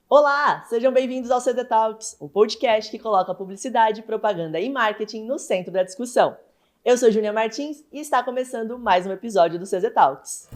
Olá, sejam bem-vindos ao CZ Talks, um podcast que coloca publicidade, propaganda e marketing no centro da discussão. Eu sou Júlia Martins e está começando mais um episódio do CZ Talks.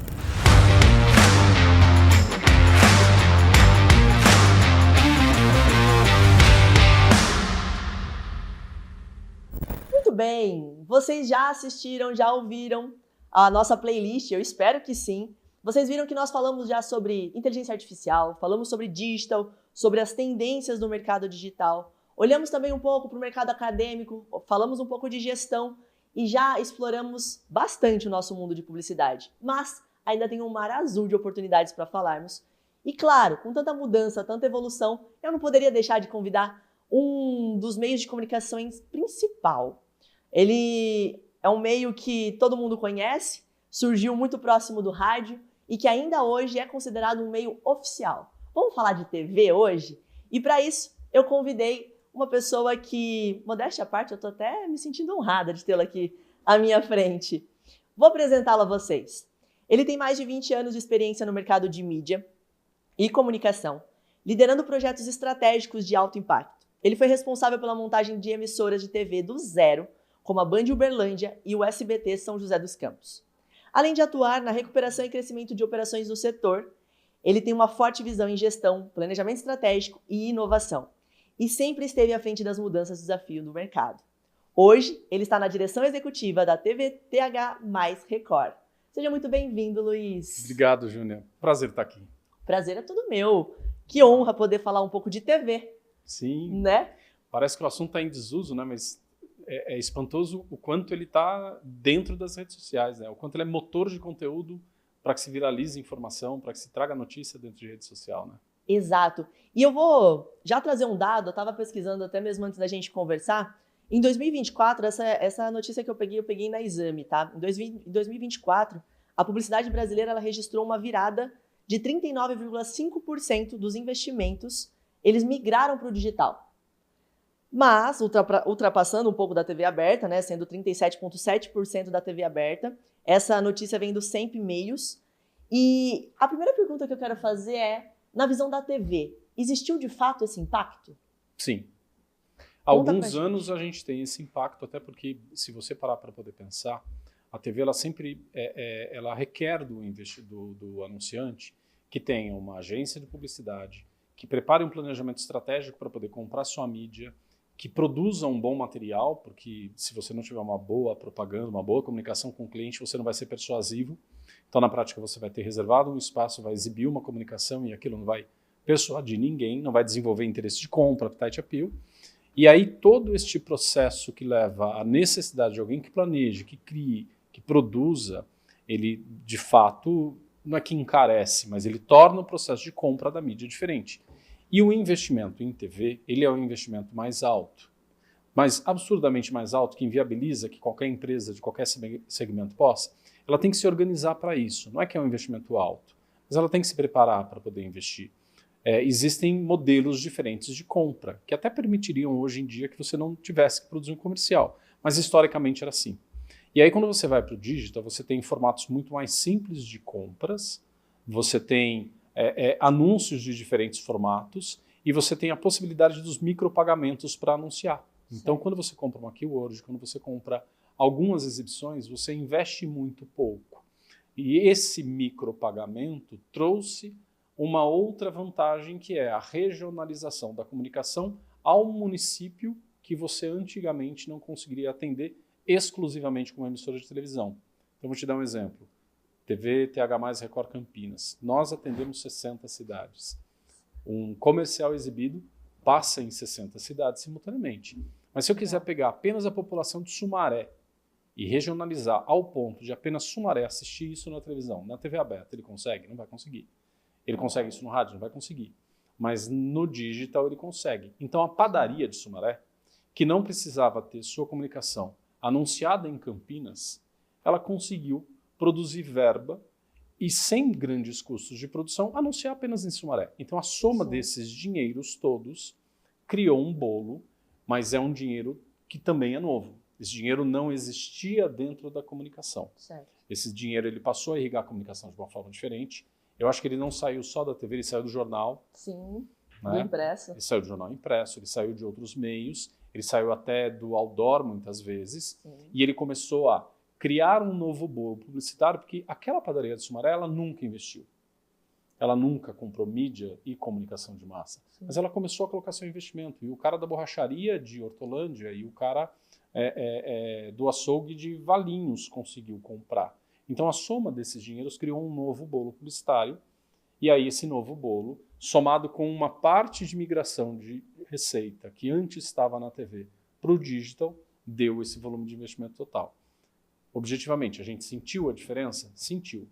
Muito bem, vocês já assistiram, já ouviram a nossa playlist? Eu espero que sim. Vocês viram que nós falamos já sobre inteligência artificial, falamos sobre digital, sobre as tendências do mercado digital. Olhamos também um pouco para o mercado acadêmico, falamos um pouco de gestão e já exploramos bastante o nosso mundo de publicidade. Mas ainda tem um mar azul de oportunidades para falarmos. E claro, com tanta mudança, tanta evolução, eu não poderia deixar de convidar um dos meios de comunicações principal. Ele é um meio que todo mundo conhece, surgiu muito próximo do rádio, e que ainda hoje é considerado um meio oficial. Vamos falar de TV hoje? E para isso, eu convidei uma pessoa que, modéstia à parte, eu estou até me sentindo honrada de tê-la aqui à minha frente. Vou apresentá-lo a vocês. Ele tem mais de 20 anos de experiência no mercado de mídia e comunicação, liderando projetos estratégicos de alto impacto. Ele foi responsável pela montagem de emissoras de TV do zero, como a Band Uberlândia e o SBT São José dos Campos. Além de atuar na recuperação e crescimento de operações do setor, ele tem uma forte visão em gestão, planejamento estratégico e inovação. E sempre esteve à frente das mudanças e desafios do mercado. Hoje, ele está na direção executiva da TVTH mais Record. Seja muito bem-vindo, Luiz. Obrigado, Júnior. Prazer estar aqui. Prazer é todo meu. Que honra poder falar um pouco de TV. Sim. Né? Parece que o assunto está em desuso, né? Mas é espantoso o quanto ele está dentro das redes sociais, né? O quanto ele é motor de conteúdo para que se viralize informação, para que se traga notícia dentro de rede social, né? Exato. E eu vou já trazer um dado, eu estava pesquisando até mesmo antes da gente conversar. Em 2024, essa notícia que eu peguei na Exame, tá? Em 2024, a publicidade brasileira ela registrou uma virada de 39,5% dos investimentos, eles migraram para o digital. Mas, ultrapassando um pouco da TV aberta, né, sendo 37,7% da TV aberta, essa notícia vem do Sempre Meios. E a primeira pergunta que eu quero fazer é, na visão da TV, existiu de fato esse impacto? Sim. Há alguns anos a gente tem esse impacto, até porque, se você parar para poder pensar, a TV ela sempre ela requer do anunciante que tenha uma agência de publicidade, que prepare um planejamento estratégico para poder comprar sua mídia, que produza um bom material, porque se você não tiver uma boa propaganda, uma boa comunicação com o cliente, você não vai ser persuasivo. Então, na prática, você vai ter reservado um espaço, vai exibir uma comunicação e aquilo não vai persuadir ninguém, não vai desenvolver interesse de compra, appetite appeal. E aí, todo este processo que leva à necessidade de alguém que planeje, que crie, que produza, ele, de fato, não é que encarece, mas ele torna o processo de compra da mídia diferente. E o investimento em TV, ele é o investimento mais alto, mas absurdamente mais alto, que inviabiliza que qualquer empresa de qualquer segmento possa, ela tem que se organizar para isso. Não é que é um investimento alto, mas ela tem que se preparar para poder investir. Existem modelos diferentes de compra, que até permitiriam hoje em dia que você não tivesse que produzir um comercial, mas historicamente era assim. E aí quando você vai para o digital, você tem formatos muito mais simples de compras, você tem anúncios de diferentes formatos e você tem a possibilidade dos micropagamentos para anunciar. Então, quando você compra uma keyword, quando você compra algumas exibições, você investe muito pouco. E esse micropagamento trouxe uma outra vantagem, que é a regionalização da comunicação ao município que você antigamente não conseguiria atender exclusivamente com uma emissora de televisão. Então, vou te dar um exemplo. TVTH Record Campinas. Nós atendemos 60 cidades. Um comercial exibido passa em 60 cidades simultaneamente. Mas se eu quiser pegar apenas a população de Sumaré e regionalizar ao ponto de apenas Sumaré assistir isso na televisão, na TV aberta, ele consegue? Não vai conseguir. Ele consegue isso no rádio? Não vai conseguir. Mas no digital ele consegue. Então a padaria de Sumaré, que não precisava ter sua comunicação anunciada em Campinas, ela conseguiu produzir verba e, sem grandes custos de produção, anunciar apenas em Sumaré. Então, a soma desses dinheiros todos criou um bolo, mas é um dinheiro que também é novo. Esse dinheiro não existia dentro da comunicação. Certo. Esse dinheiro ele passou a irrigar a comunicação de uma forma diferente. Eu acho que ele não saiu só da TV, ele saiu do jornal. Sim. Do impresso. Ele saiu do jornal impresso, ele saiu de outros meios, ele saiu até do outdoor muitas vezes, e ele começou a criar um novo bolo publicitário, porque aquela padaria de Sumaré, ela nunca investiu. Ela nunca comprou mídia e comunicação de massa. Sim. Mas ela começou a colocar seu investimento. E o cara da borracharia de Hortolândia e o cara do açougue de Valinhos conseguiu comprar. Então a soma desses dinheiros criou um novo bolo publicitário. E aí esse novo bolo, somado com uma parte de migração de receita que antes estava na TV para o digital, deu esse volume de investimento total. Objetivamente, a gente sentiu a diferença? Sentiu.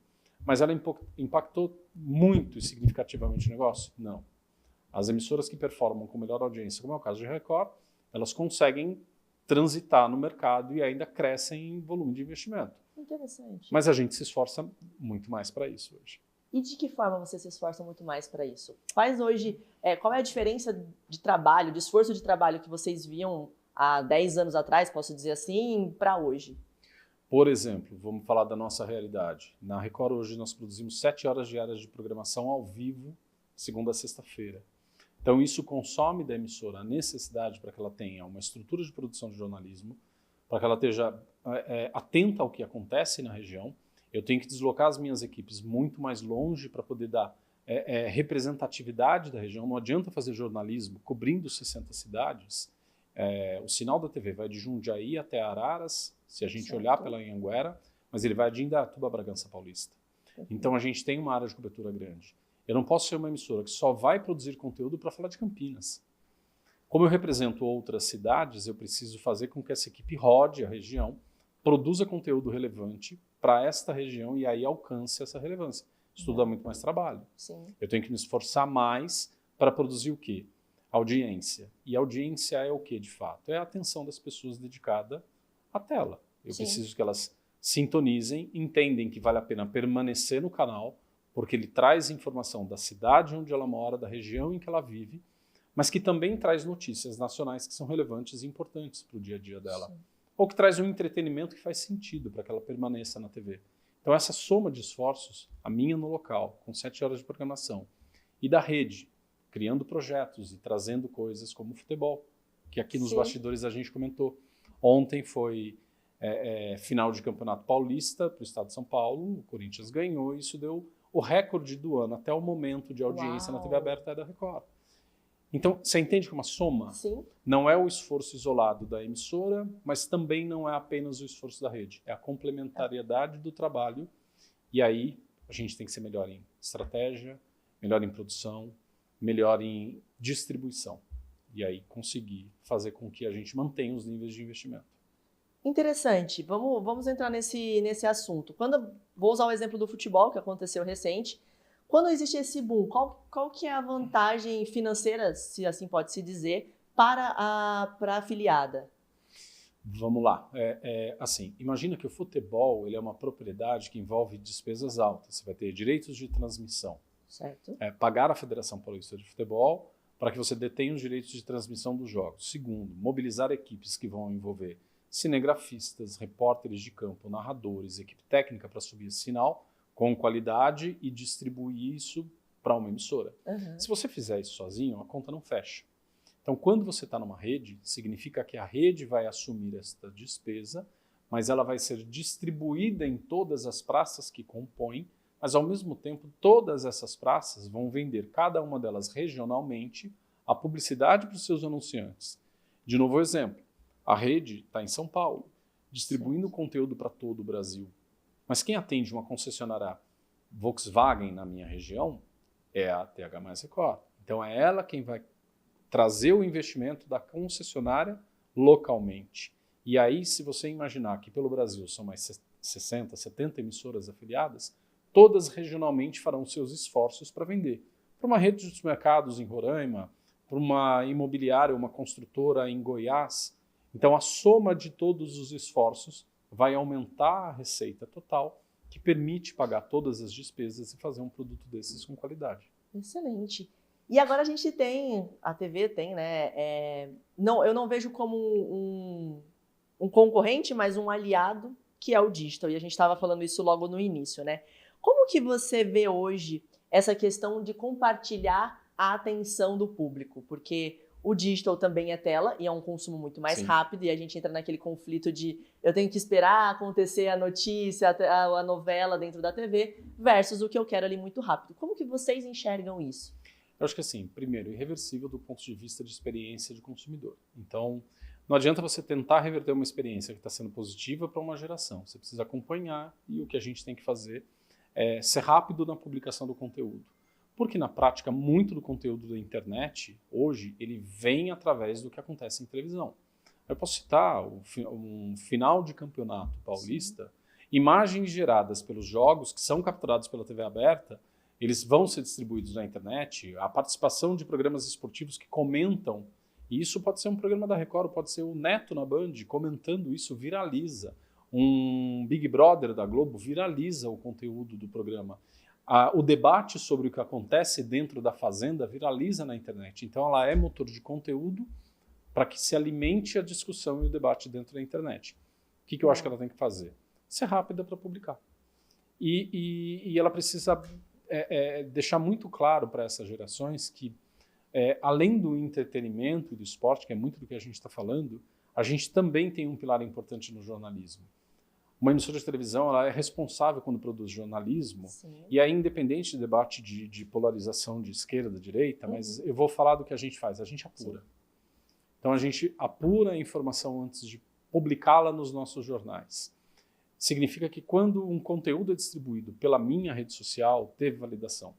Mas ela impactou muito e significativamente o negócio? Não. As emissoras que performam com melhor audiência, como é o caso de Record, elas conseguem transitar no mercado e ainda crescem em volume de investimento. Interessante. Mas a gente se esforça muito mais para isso hoje. E de que forma você se esforça muito mais para isso? Qual é a diferença de trabalho, de esforço de trabalho que vocês viam há 10 anos atrás, posso dizer assim, para hoje? Por exemplo, vamos falar da nossa realidade. Na Record hoje nós produzimos 7 horas diárias de programação ao vivo, segunda a sexta-feira. Então isso consome da emissora a necessidade para que ela tenha uma estrutura de produção de jornalismo, para que ela esteja atenta ao que acontece na região. Eu tenho que deslocar as minhas equipes muito mais longe para poder dar representatividade da região. Não adianta fazer jornalismo cobrindo 60 cidades. O sinal da TV vai de Jundiaí até Araras, se a gente olhar pela Anhanguera, mas ele vai de Indaiatuba a Bragança Paulista. Então a gente tem uma área de cobertura grande. Eu não posso ser uma emissora que só vai produzir conteúdo para falar de Campinas. Como eu represento outras cidades, eu preciso fazer com que essa equipe rode a região, produza conteúdo relevante para esta região e aí alcance essa relevância. Isso dá muito mais trabalho. Sim. Eu tenho que me esforçar mais para produzir o quê? Audiência. E audiência é o que, de fato? É a atenção das pessoas dedicada à tela. Eu preciso que elas sintonizem, entendem que vale a pena permanecer no canal, porque ele traz informação da cidade onde ela mora, da região em que ela vive, mas que também traz notícias nacionais que são relevantes e importantes para o dia a dia dela. Sim. Ou que traz um entretenimento que faz sentido para que ela permaneça na TV. Então essa soma de esforços, a minha no local, com 7 horas de programação, e da rede, criando projetos e trazendo coisas como o futebol, que aqui nos bastidores a gente comentou. Ontem foi final de Campeonato Paulista para o estado de São Paulo, o Corinthians ganhou e isso deu o recorde do ano até o momento de audiência na TV aberta da Record. Então, você entende que uma soma não é o esforço isolado da emissora, mas também não é apenas o esforço da rede. É a complementariedade do trabalho. E aí, a gente tem que ser melhor em estratégia, melhor em produção, melhor em distribuição. E aí, conseguir fazer com que a gente mantenha os níveis de investimento. Interessante. Vamos entrar nesse assunto. Vou usar o exemplo do futebol, que aconteceu recente. Quando existe esse boom, qual que é a vantagem financeira, se assim pode se dizer, para a afiliada? Vamos lá. Assim, imagina que o futebol ele é uma propriedade que envolve despesas altas. Você vai ter direitos de transmissão. Certo. Pagar a Federação Paulista de Futebol para que você detenha os direitos de transmissão dos jogos. Segundo, mobilizar equipes que vão envolver cinegrafistas, repórteres de campo, narradores, equipe técnica para subir esse sinal com qualidade e distribuir isso para uma emissora. Se você fizer isso sozinho, a conta não fecha. Então, quando você está numa rede, significa que a rede vai assumir esta despesa, mas ela vai ser distribuída em todas as praças que compõem, mas ao mesmo tempo todas essas praças vão vender, cada uma delas regionalmente, a publicidade para os seus anunciantes. De novo o exemplo, a rede está em São Paulo, distribuindo conteúdo para todo o Brasil. Mas quem atende uma concessionária Volkswagen na minha região é a TH mais Record. Então é ela quem vai trazer o investimento da concessionária localmente. E aí, se você imaginar que pelo Brasil são mais 60, 70 emissoras afiliadas, todas regionalmente farão seus esforços para vender. Para uma rede de supermercados em Roraima, para uma imobiliária, uma construtora em Goiás. Então a soma de todos os esforços vai aumentar a receita total, que permite pagar todas as despesas e fazer um produto desses com qualidade. Excelente. E agora a gente tem, a TV tem, né? Eu não vejo como um concorrente, mas um aliado, que é o digital. E a gente estava falando isso logo no início, né? Como que você vê hoje essa questão de compartilhar a atenção do público, porque o digital também é tela e é um consumo muito mais rápido e a gente entra naquele conflito de eu tenho que esperar acontecer a notícia, a novela dentro da TV versus o que eu quero ali muito rápido. Como que vocês enxergam isso? Eu acho que assim, primeiro, irreversível do ponto de vista de experiência de consumidor. Então, não adianta você tentar reverter uma experiência que está sendo positiva para uma geração. Você precisa acompanhar e o que a gente tem que fazer é ser rápido na publicação do conteúdo. Porque na prática, muito do conteúdo da internet, hoje, ele vem através do que acontece em televisão. Eu posso citar um final de campeonato paulista, imagens geradas pelos jogos que são capturados pela TV aberta, eles vão ser distribuídos na internet, a participação de programas esportivos que comentam, e isso pode ser um programa da Record, pode ser o Neto na Band comentando isso, viraliza. Um Big Brother da Globo viraliza o conteúdo do programa. O debate sobre o que acontece dentro da Fazenda viraliza na internet. Então ela é motor de conteúdo para que se alimente a discussão e o debate dentro da internet. O que eu acho que ela tem que fazer? Ser rápida para publicar. E ela precisa deixar muito claro para essas gerações que, além do entretenimento e do esporte, que é muito do que a gente está falando, a gente também tem um pilar importante no jornalismo. Uma emissora de televisão ela é responsável quando produz jornalismo, e aí independente do debate de polarização de esquerda, direita, mas eu vou falar do que a gente faz, a gente apura. Então a gente apura a informação antes de publicá-la nos nossos jornais. Significa que quando um conteúdo é distribuído pela minha rede social, teve validação.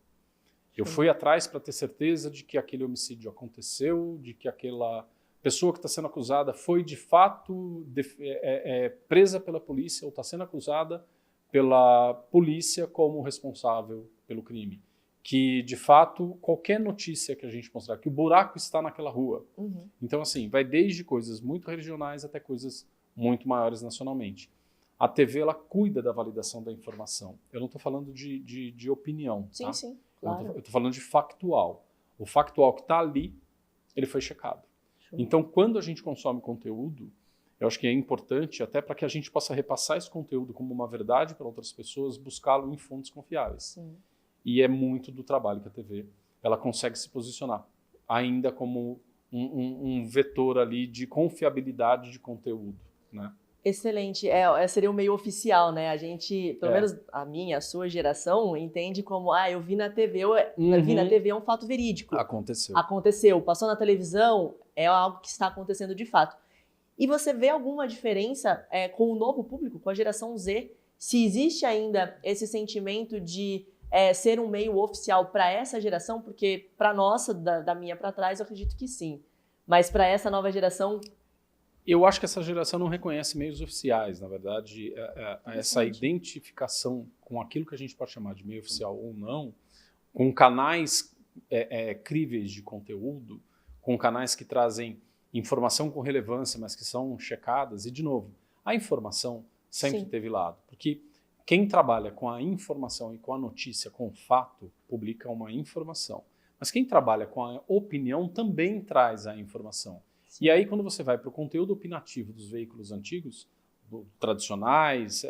Eu fui atrás para ter certeza de que aquele homicídio aconteceu, de que aquela pessoa que está sendo acusada foi de fato presa pela polícia ou está sendo acusada pela polícia como responsável pelo crime. Que, de fato, qualquer notícia que a gente mostrar, que o buraco está naquela rua. Então, assim, vai desde coisas muito regionais até coisas muito maiores nacionalmente. A TV, ela cuida da validação da informação. Eu não estou falando de opinião. Sim, tá? sim, claro. Eu estou falando de factual. O factual que está ali, ele foi checado. Então, quando a gente consome conteúdo, eu acho que é importante, até para que a gente possa repassar esse conteúdo como uma verdade para outras pessoas, buscá-lo em fontes confiáveis. E é muito do trabalho que a TV ela consegue se posicionar, ainda como um vetor ali de confiabilidade de conteúdo, né? Excelente. Seria o meio oficial, né? A gente, pelo menos a minha, a sua geração, entende como, eu vi na TV, vi na TV é um fato verídico. Aconteceu. Passou na televisão, é algo que está acontecendo de fato. E você vê alguma diferença com o novo público, com a geração Z? Se existe ainda esse sentimento de ser um meio oficial para essa geração? Porque para nossa, da minha para trás, eu acredito que sim. Mas para essa nova geração... Eu acho que essa geração não reconhece meios oficiais, na verdade, essa identificação com aquilo que a gente pode chamar de meio oficial ou não, com canais críveis de conteúdo, com canais que trazem informação com relevância, mas que são checadas, e de novo, a informação sempre teve lado, porque quem trabalha com a informação e com a notícia, com o fato, publica uma informação, mas quem trabalha com a opinião também traz a informação. E aí, quando você vai para o conteúdo opinativo dos veículos antigos, tradicionais,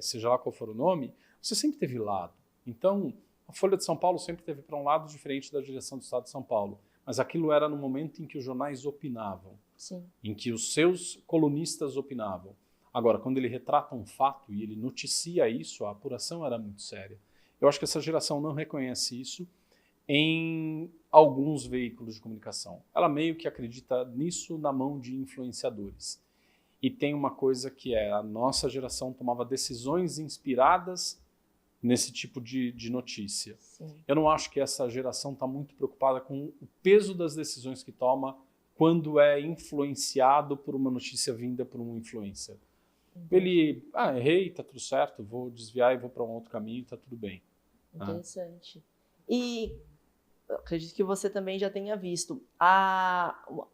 seja lá qual for o nome, você sempre teve lado. Então, a Folha de São Paulo sempre teve para um lado diferente da direção do Estado de São Paulo. Mas aquilo era no momento em que os jornais opinavam, em que os seus colunistas opinavam. Agora, quando ele retrata um fato e ele noticia isso, a apuração era muito séria. Eu acho que essa geração não reconhece isso em alguns veículos de comunicação. Ela meio que acredita nisso na mão de influenciadores. E tem uma coisa que a nossa geração tomava decisões inspiradas nesse tipo de notícia. Eu não acho que essa geração está muito preocupada com o peso das decisões que toma quando é influenciado por uma notícia vinda por um influencer. Ele, errei, tá tudo certo, vou desviar e vou para um outro caminho, tá tudo bem. Interessante. E acredito que você também já tenha visto.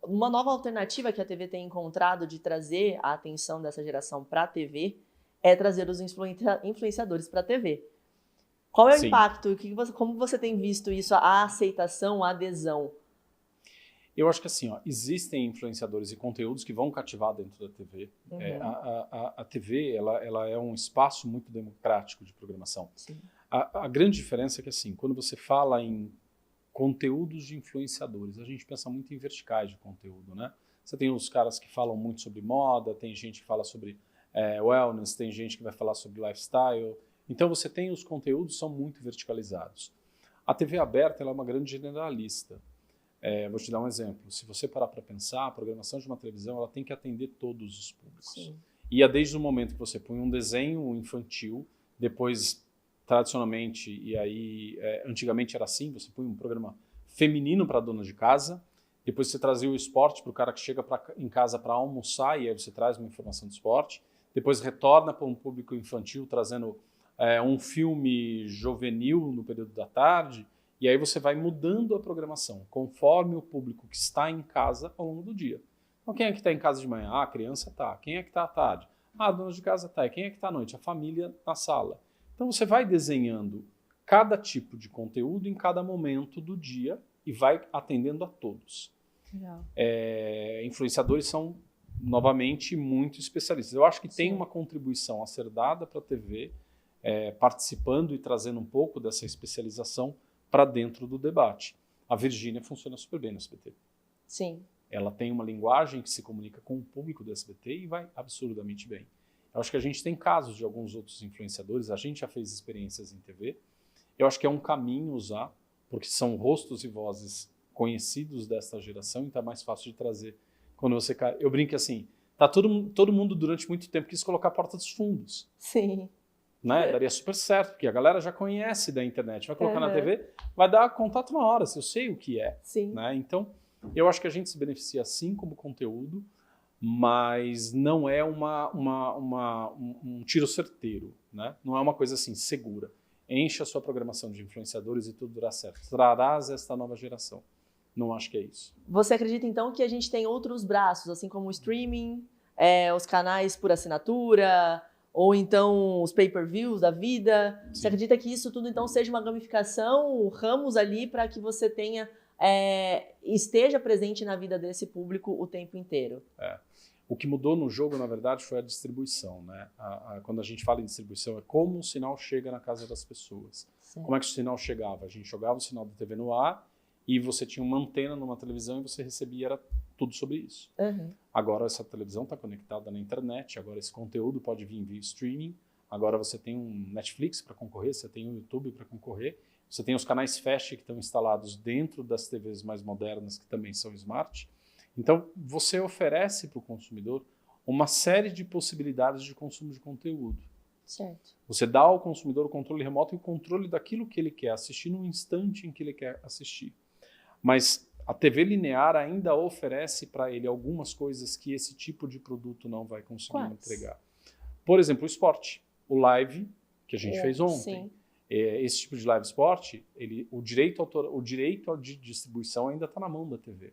Uma nova alternativa que a TV tem encontrado de trazer a atenção dessa geração para a TV é trazer os influenciadores para a TV. Qual é o impacto? Como você tem visto isso, a aceitação, a adesão? Eu acho que assim, existem influenciadores e conteúdos que vão cativar dentro da TV. A TV ela é um espaço muito democrático de programação. A grande diferença é que assim, quando você fala em conteúdos de influenciadores. A gente pensa muito em verticais de conteúdo, né? Você tem os caras que falam muito sobre moda, tem gente que fala sobre wellness, tem gente que vai falar sobre lifestyle. Então você tem os conteúdos são muito verticalizados. A TV aberta ela é uma grande generalista. Vou te dar um exemplo. Se você parar para pensar, a programação de uma televisão ela tem que atender todos os públicos. Sim. E é desde o momento que você põe um desenho infantil, depois, tradicionalmente, e aí antigamente era assim, você põe um programa feminino para dona de casa, depois você trazia o esporte para o cara que chega em casa para almoçar, e aí você traz uma informação de esporte, depois retorna para um público infantil, trazendo um filme juvenil no período da tarde, e aí você vai mudando a programação, conforme o público que está em casa ao longo do dia. Então, quem é que está em casa de manhã? A criança está. Quem é que está à tarde? A dona de casa está. E quem é que está à noite? A família na sala. Então, você vai desenhando cada tipo de conteúdo em cada momento do dia e vai atendendo a todos. Legal. Influenciadores são, novamente, muito especialistas. Eu acho que Sim. tem uma contribuição a ser dada para a TV, participando e trazendo um pouco dessa especialização para dentro do debate. A Virgínia funciona super bem no SBT. Sim. Ela tem uma linguagem que se comunica com o público do SBT e vai absurdamente bem. Eu acho que a gente tem casos de alguns outros influenciadores, a gente já fez experiências em TV. Eu acho que é um caminho usar, porque são rostos e vozes conhecidos desta geração, então é mais fácil de trazer. Quando você cai, eu brinco assim, tá todo mundo durante muito tempo quis colocar a Porta dos Fundos. Sim. Né? Daria super certo, porque a galera já conhece da internet. Vai colocar na Uhum. TV, vai dar contato na hora, se eu sei o que é. Sim. Né? Então, eu acho que a gente se beneficia assim como conteúdo, mas não é um tiro certeiro. Né? Não é uma coisa assim, segura. Enche a sua programação de influenciadores e tudo dará certo. Trarás esta nova geração. Não acho que é isso. Você acredita, então, que a gente tem outros braços, assim como o streaming, os canais por assinatura, ou então os pay-per-views da vida? Sim. Você acredita que isso tudo, então, seja uma gamificação, ramos ali para que você tenha, esteja presente na vida desse público o tempo inteiro? O que mudou no jogo, na verdade, foi a distribuição. Né? Quando a gente fala em distribuição, é como o sinal chega na casa das pessoas. Sim. Como é que o sinal chegava? A gente jogava o sinal da TV no ar e você tinha uma antena numa televisão e você recebia era tudo sobre isso. Uhum. Agora essa televisão está conectada na internet, agora esse conteúdo pode vir via streaming, agora você tem um Netflix para concorrer, você tem um YouTube para concorrer, você tem os canais Fast que estão instalados dentro das TVs mais modernas que também são smart. Então, você oferece para o consumidor uma série de possibilidades de consumo de conteúdo. Certo. Você dá ao consumidor o controle remoto e o controle daquilo que ele quer assistir no instante em que ele quer assistir. Mas a TV linear ainda oferece para ele algumas coisas que esse tipo de produto não vai conseguir entregar. Por exemplo, o esporte. O live, que a gente fez ontem. Sim. Esse tipo de live esporte, o direito de distribuição ainda está na mão da TV.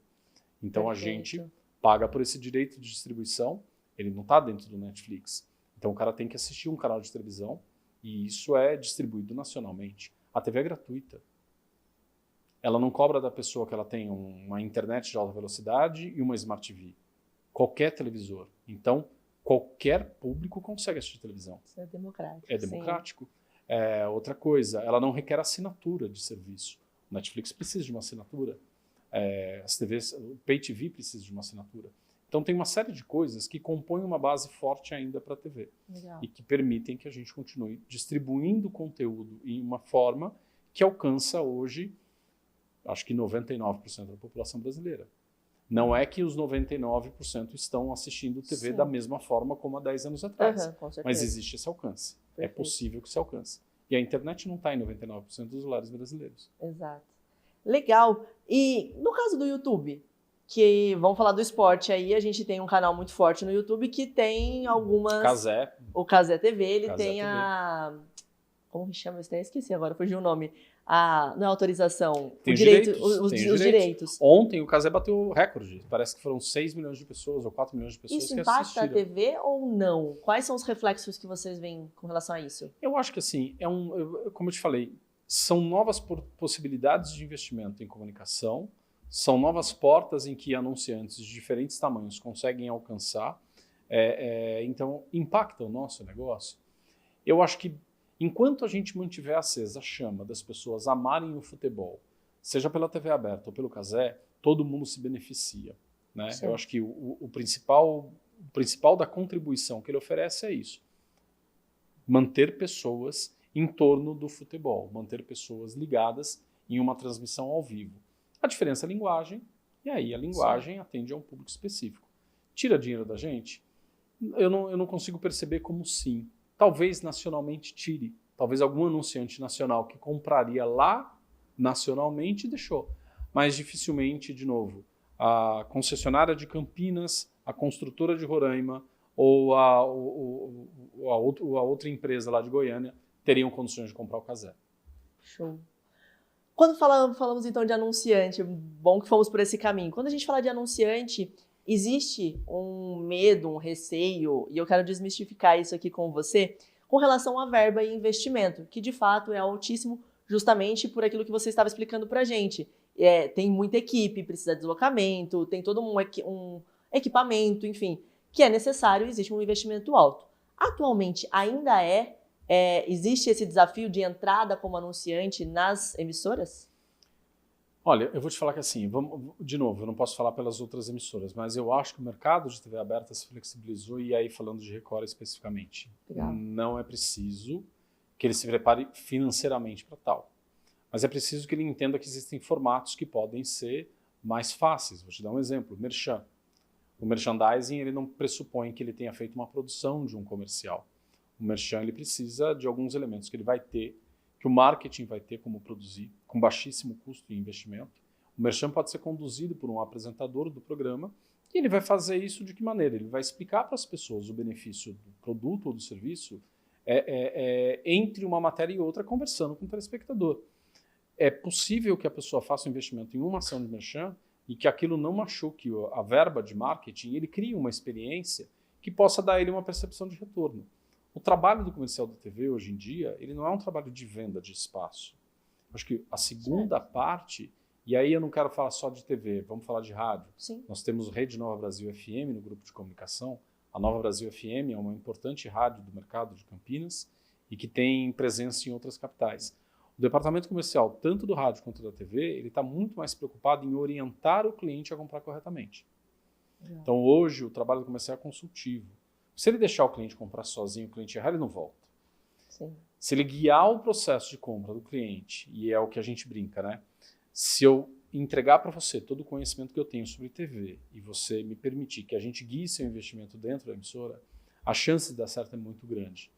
Então, Perfeito. A gente paga por esse direito de distribuição, ele não está dentro do Netflix. Então, o cara tem que assistir um canal de televisão e isso é distribuído nacionalmente. A TV é gratuita. Ela não cobra da pessoa que ela tem uma internet de alta velocidade e uma Smart TV. Qualquer televisor. Então, qualquer público consegue assistir televisão. Isso é democrático. É democrático. Outra coisa, ela não requer assinatura de serviço. O Netflix precisa de uma assinatura. As TVs, o Pay TV precisa de uma assinatura. Então tem uma série de coisas que compõem uma base forte ainda para a TV. Legal. E que permitem que a gente continue distribuindo conteúdo em uma forma que alcança hoje, acho que 99% da população brasileira. Não é que os 99% estão assistindo TV Sim. da mesma forma como há 10 anos atrás. Com certeza. Mas existe esse alcance. Perfeito. É possível que se alcance. E a internet não está em 99% dos lares brasileiros. Exato. Legal. E no caso do YouTube, que vamos falar do esporte aí, a gente tem um canal muito forte no YouTube que tem algumas... Cazé. O Cazé TV, ele Cazé tem TV. a... Como que chama isso daí? Esqueci agora, fugiu o nome. Não é autorização. Tem o direito, direitos, os tem direitos. Ontem o Cazé bateu recorde. Parece que foram 6 milhões de pessoas ou 4 milhões de pessoas Isso que impacta assistiram. a TV ou não? Quais são os reflexos que vocês veem com relação a isso? Eu acho que assim, como eu te falei, são novas possibilidades de investimento em comunicação, são novas portas em que anunciantes de diferentes tamanhos conseguem alcançar, então impacta o nosso negócio. Eu acho que enquanto a gente mantiver acesa a chama das pessoas amarem o futebol, seja pela TV aberta ou pelo Cazé, todo mundo se beneficia, né? Eu acho que o principal da contribuição que ele oferece é isso. Manter pessoas em torno do futebol, manter pessoas ligadas em uma transmissão ao vivo. A diferença é a linguagem, e aí a linguagem atende a um público específico. Tira dinheiro da gente? Eu não consigo perceber como sim. Talvez nacionalmente tire. Talvez algum anunciante nacional que compraria lá nacionalmente deixou. Mas dificilmente, de novo, a concessionária de Campinas, a construtora de Roraima ou a outra empresa lá de Goiânia teriam condições de comprar o Cazé. Show. Quando falamos então de anunciante, bom que fomos por esse caminho. Quando a gente fala de anunciante, existe um medo, um receio, e eu quero desmistificar isso aqui com você, com relação à verba e investimento, que de fato é altíssimo justamente por aquilo que você estava explicando para a gente. Tem muita equipe, precisa de deslocamento, tem todo um equipamento, enfim, que é necessário, existe um investimento alto. Atualmente ainda existe esse desafio de entrada como anunciante nas emissoras? Olha, eu vou te falar que assim, de novo, eu não posso falar pelas outras emissoras, mas eu acho que o mercado de TV aberta se flexibilizou, e aí falando de Record especificamente, Legal. Não é preciso que ele se prepare financeiramente para tal, mas é preciso que ele entenda que existem formatos que podem ser mais fáceis. Vou te dar um exemplo, Merchan. O merchandising ele não pressupõe que ele tenha feito uma produção de um comercial. O Merchan ele precisa de alguns elementos que ele vai ter, que o marketing vai ter como produzir, com baixíssimo custo e investimento. O Merchan pode ser conduzido por um apresentador do programa, e ele vai fazer isso de que maneira? Ele vai explicar para as pessoas o benefício do produto ou do serviço entre uma matéria e outra, conversando com o telespectador. É possível que a pessoa faça um investimento em uma ação de Merchan e que aquilo não machuque a verba de marketing, e ele crie uma experiência que possa dar a ele uma percepção de retorno. O trabalho do comercial da TV, hoje em dia, ele não é um trabalho de venda de espaço. Acho que a segunda parte, e aí eu não quero falar só de TV, vamos falar de rádio. Sim. Nós temos Rede Nova Brasil FM no grupo de comunicação. A Nova Brasil FM é uma importante rádio do mercado de Campinas e que tem presença em outras capitais. O departamento comercial, tanto do rádio quanto da TV, ele está muito mais preocupado em orientar o cliente a comprar corretamente. Então, hoje, o trabalho do comercial é consultivo. Se ele deixar o cliente comprar sozinho, o cliente errar, ele não volta. Sim. Se ele guiar o processo de compra do cliente, e é o que a gente brinca, né? Se eu entregar para você todo o conhecimento que eu tenho sobre TV e você me permitir que a gente guie seu investimento dentro da emissora, a chance de dar certo é muito grande.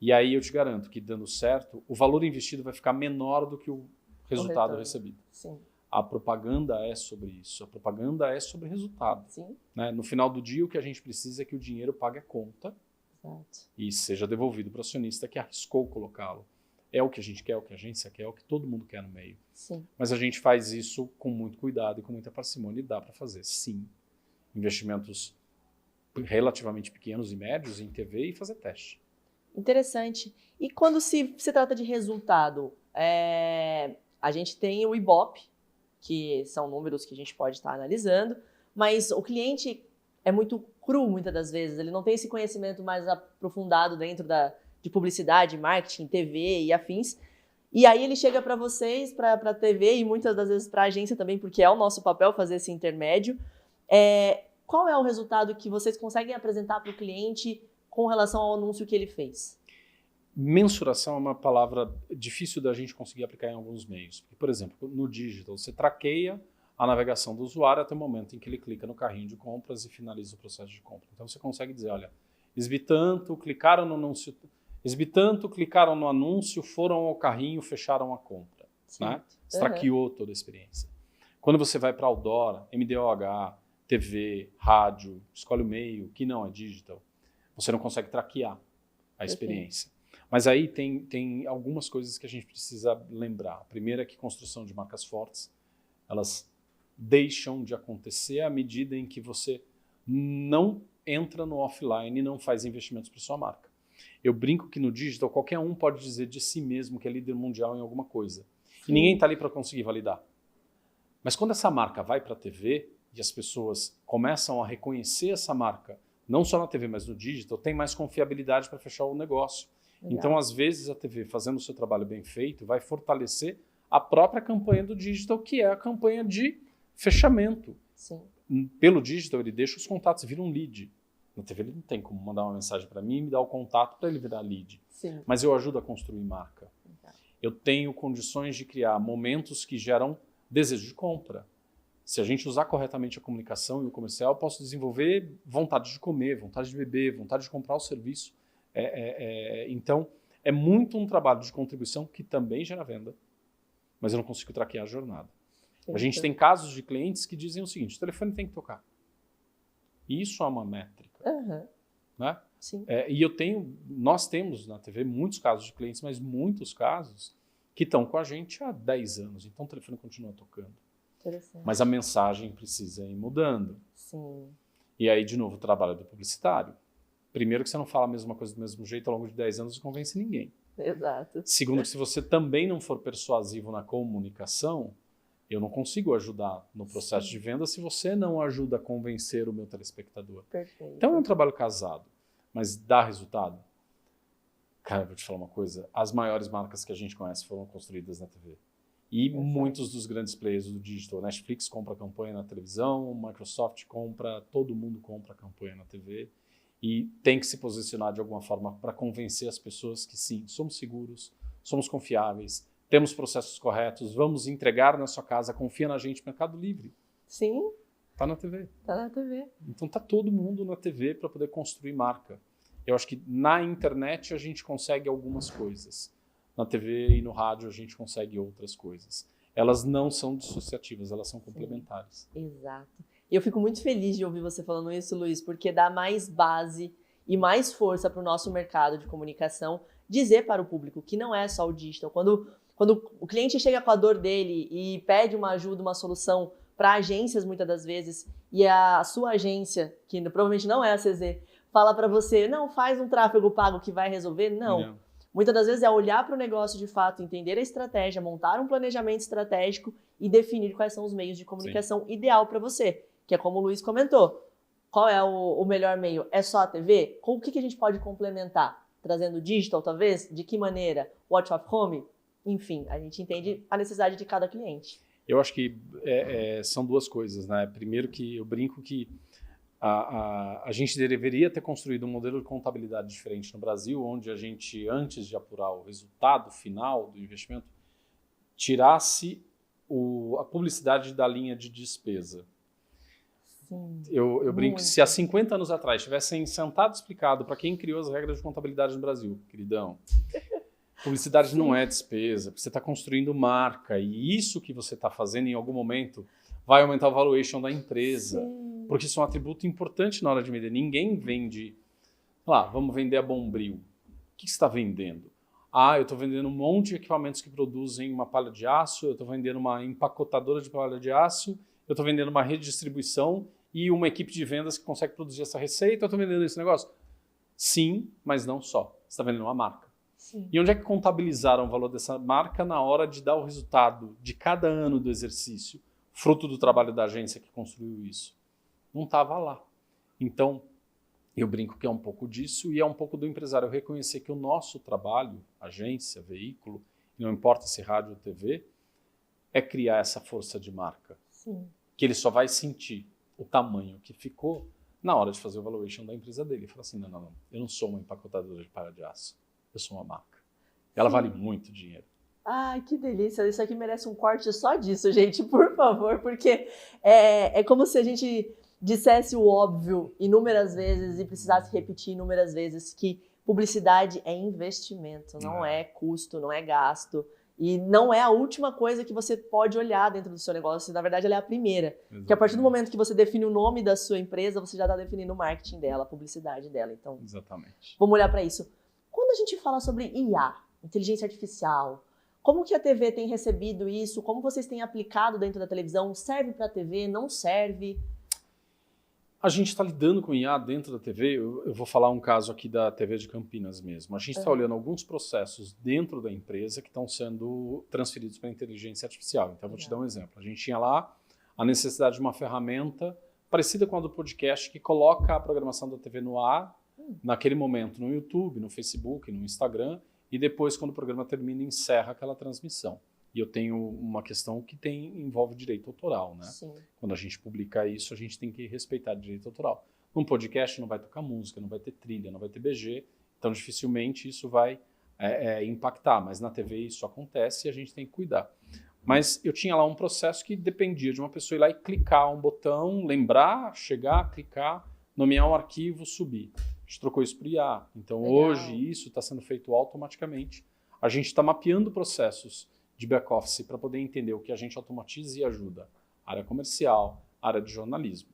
E aí eu te garanto que, dando certo, o valor investido vai ficar menor do que o resultado recebido. Sim. A propaganda é sobre isso, a propaganda é sobre resultado. Sim. Né? No final do dia, o que a gente precisa é que o dinheiro pague a conta. Exato. E seja devolvido para o acionista que arriscou colocá-lo. É o que a gente quer, é o que a agência quer, é o que todo mundo quer no meio. Sim. Mas a gente faz isso com muito cuidado e com muita parcimônia, e dá para fazer, sim, investimentos relativamente pequenos e médios em TV e fazer teste. Interessante. E quando se trata de resultado, a gente tem o Ibope, que são números que a gente pode estar analisando, mas o cliente é muito cru muitas das vezes, ele não tem esse conhecimento mais aprofundado dentro de publicidade, marketing, TV e afins, e aí ele chega para vocês, para a TV e muitas das vezes para a agência também, porque é o nosso papel fazer esse intermédio. Qual é o resultado que vocês conseguem apresentar para o cliente com relação ao anúncio que ele fez? Mensuração é uma palavra difícil da gente conseguir aplicar em alguns meios. Porque, por exemplo, no digital, você traqueia a navegação do usuário até o momento em que ele clica no carrinho de compras e finaliza o processo de compra. Então você consegue dizer, olha, exibitanto, clicaram no anúncio, foram ao carrinho, fecharam a compra. Né? Você traqueou toda a experiência. Quando você vai para outdoor, MDOH, TV, rádio, escolhe o meio, que não é digital, você não consegue traquear a experiência. Mas aí tem algumas coisas que a gente precisa lembrar. A primeira é que construção de marcas fortes, elas deixam de acontecer à medida em que você não entra no offline e não faz investimentos para sua marca. Eu brinco que no digital qualquer um pode dizer de si mesmo que é líder mundial em alguma coisa. Sim. E ninguém está ali para conseguir validar. Mas quando essa marca vai para a TV e as pessoas começam a reconhecer essa marca, não só na TV, mas no digital, tem mais confiabilidade para fechar o negócio. Legal. Então, às vezes, a TV, fazendo o seu trabalho bem feito, vai fortalecer a própria campanha do digital, que é a campanha de fechamento. Sim. Pelo digital, ele deixa os contatos e vira um lead. Na TV ele não tem como mandar uma mensagem para mim e me dar o contato para ele virar lead. Sim. Mas eu ajudo a construir marca. Eu tenho condições de criar momentos que geram desejo de compra. Se a gente usar corretamente a comunicação e o comercial, eu posso desenvolver vontade de comer, vontade de beber, vontade de comprar o serviço. Então, é muito um trabalho de contribuição que também gera venda, mas eu não consigo traquear a jornada. A gente tem casos de clientes que dizem o seguinte: o telefone tem que tocar. Isso é uma métrica. Né? Sim. Nós temos na TV muitos casos de clientes, mas muitos casos que estão com a gente há 10 anos. Então o telefone continua tocando. Mas a mensagem precisa ir mudando. Sim. E aí, de novo, o trabalho do publicitário. Primeiro que você não fala a mesma coisa do mesmo jeito ao longo de 10 anos e convence ninguém. Exato. Segundo que se você também não for persuasivo na comunicação, eu não consigo ajudar no processo de venda se você não ajuda a convencer o meu telespectador. Perfeito. Então é um trabalho casado, mas dá resultado. Cara, eu vou te falar uma coisa, as maiores marcas que a gente conhece foram construídas na TV. E muitos dos grandes players do digital, Netflix compra campanha na televisão, Microsoft compra, todo mundo compra campanha na TV. E tem que se posicionar de alguma forma para convencer as pessoas que sim, somos seguros, somos confiáveis, temos processos corretos, vamos entregar na sua casa, confia na gente, Mercado Livre. Sim. Está na TV. Está na TV. Então está todo mundo na TV para poder construir marca. Eu acho que na internet a gente consegue algumas coisas. Na TV e no rádio a gente consegue outras coisas. Elas não são dissociativas, elas são complementares. Exato. E eu fico muito feliz de ouvir você falando isso, Luiz, porque dá mais base e mais força para o nosso mercado de comunicação dizer para o público que não é só o digital. Quando o cliente chega com a dor dele e pede uma ajuda, uma solução para agências, muitas das vezes, e a sua agência, que provavelmente não é a CZ, fala para você, não, faz um tráfego pago que vai resolver, não. Muitas das vezes é olhar para o negócio de fato, entender a estratégia, montar um planejamento estratégico e definir quais são os meios de comunicação ideal para você, que é como o Luiz comentou. Qual é o melhor meio? É só a TV? Com o que a gente pode complementar? Trazendo digital, talvez? De que maneira? Watch of Home? Enfim, a gente entende a necessidade de cada cliente. Eu acho que são duas coisas, né? Primeiro que eu brinco que a gente deveria ter construído um modelo de contabilidade diferente no Brasil, onde a gente, antes de apurar o resultado final do investimento, tirasse a publicidade da linha de despesa. Sim, eu brinco que se há 50 anos atrás tivessem sentado e explicado para quem criou as regras de contabilidade no Brasil, queridão, publicidade não é despesa, porque você está construindo marca e isso que você está fazendo em algum momento vai aumentar o valuation da empresa. Sim. Porque isso é um atributo importante na hora de vender. Ninguém vende, vamos vender a Bombril. O que você está vendendo? Eu estou vendendo um monte de equipamentos que produzem uma palha de aço, eu estou vendendo uma empacotadora de palha de aço, eu estou vendendo uma rede de distribuição e uma equipe de vendas que consegue produzir essa receita, eu estou vendendo esse negócio. Sim, mas não só. Você está vendendo uma marca. Sim. E onde é que contabilizaram o valor dessa marca na hora de dar o resultado de cada ano do exercício, fruto do trabalho da agência que construiu isso? Não estava lá. Então, eu brinco que é um pouco disso e é um pouco do empresário reconhecer que o nosso trabalho, agência, veículo, não importa se rádio ou TV, é criar essa força de marca. Sim. Que ele só vai sentir o tamanho que ficou na hora de fazer o valuation da empresa dele. Ele fala assim, não, eu não sou uma empacotadora de palha de aço, eu sou uma marca. Ela vale muito dinheiro. Ai, que delícia, isso aqui merece um corte só disso, gente, por favor, porque é como se a gente dissesse o óbvio inúmeras vezes e precisasse repetir inúmeras vezes que publicidade é investimento, não é custo, não é gasto. E não é a última coisa que você pode olhar dentro do seu negócio, na verdade ela é a primeira. Exatamente. Porque a partir do momento que você define o nome da sua empresa, você já está definindo o marketing dela, a publicidade dela. Então, exatamente. Vamos olhar para isso. Quando a gente fala sobre IA, inteligência artificial, como que a TV tem recebido isso? Como vocês têm aplicado dentro da televisão? Serve para a TV? Não serve? A gente está lidando com IA dentro da TV. Eu vou falar um caso aqui da TV de Campinas mesmo. A gente está olhando alguns processos dentro da empresa que estão sendo transferidos para a inteligência artificial. Então, eu vou te dar um exemplo. A gente tinha lá a necessidade de uma ferramenta parecida com a do podcast que coloca a programação da TV no ar, naquele momento no YouTube, no Facebook, no Instagram, e depois, quando o programa termina, encerra aquela transmissão. E eu tenho uma questão que envolve direito autoral, né? Sim. Quando a gente publica isso, a gente tem que respeitar direito autoral. Num podcast não vai tocar música, não vai ter trilha, não vai ter BG, então dificilmente isso vai impactar, mas na TV isso acontece e a gente tem que cuidar. Mas eu tinha lá um processo que dependia de uma pessoa ir lá e clicar um botão, lembrar, chegar, clicar, nomear um arquivo, subir. A gente trocou isso para o IA. Então Legal. Hoje isso está sendo feito automaticamente. A gente está mapeando processos de back-office para poder entender o que a gente automatiza e ajuda. Área comercial, área de jornalismo.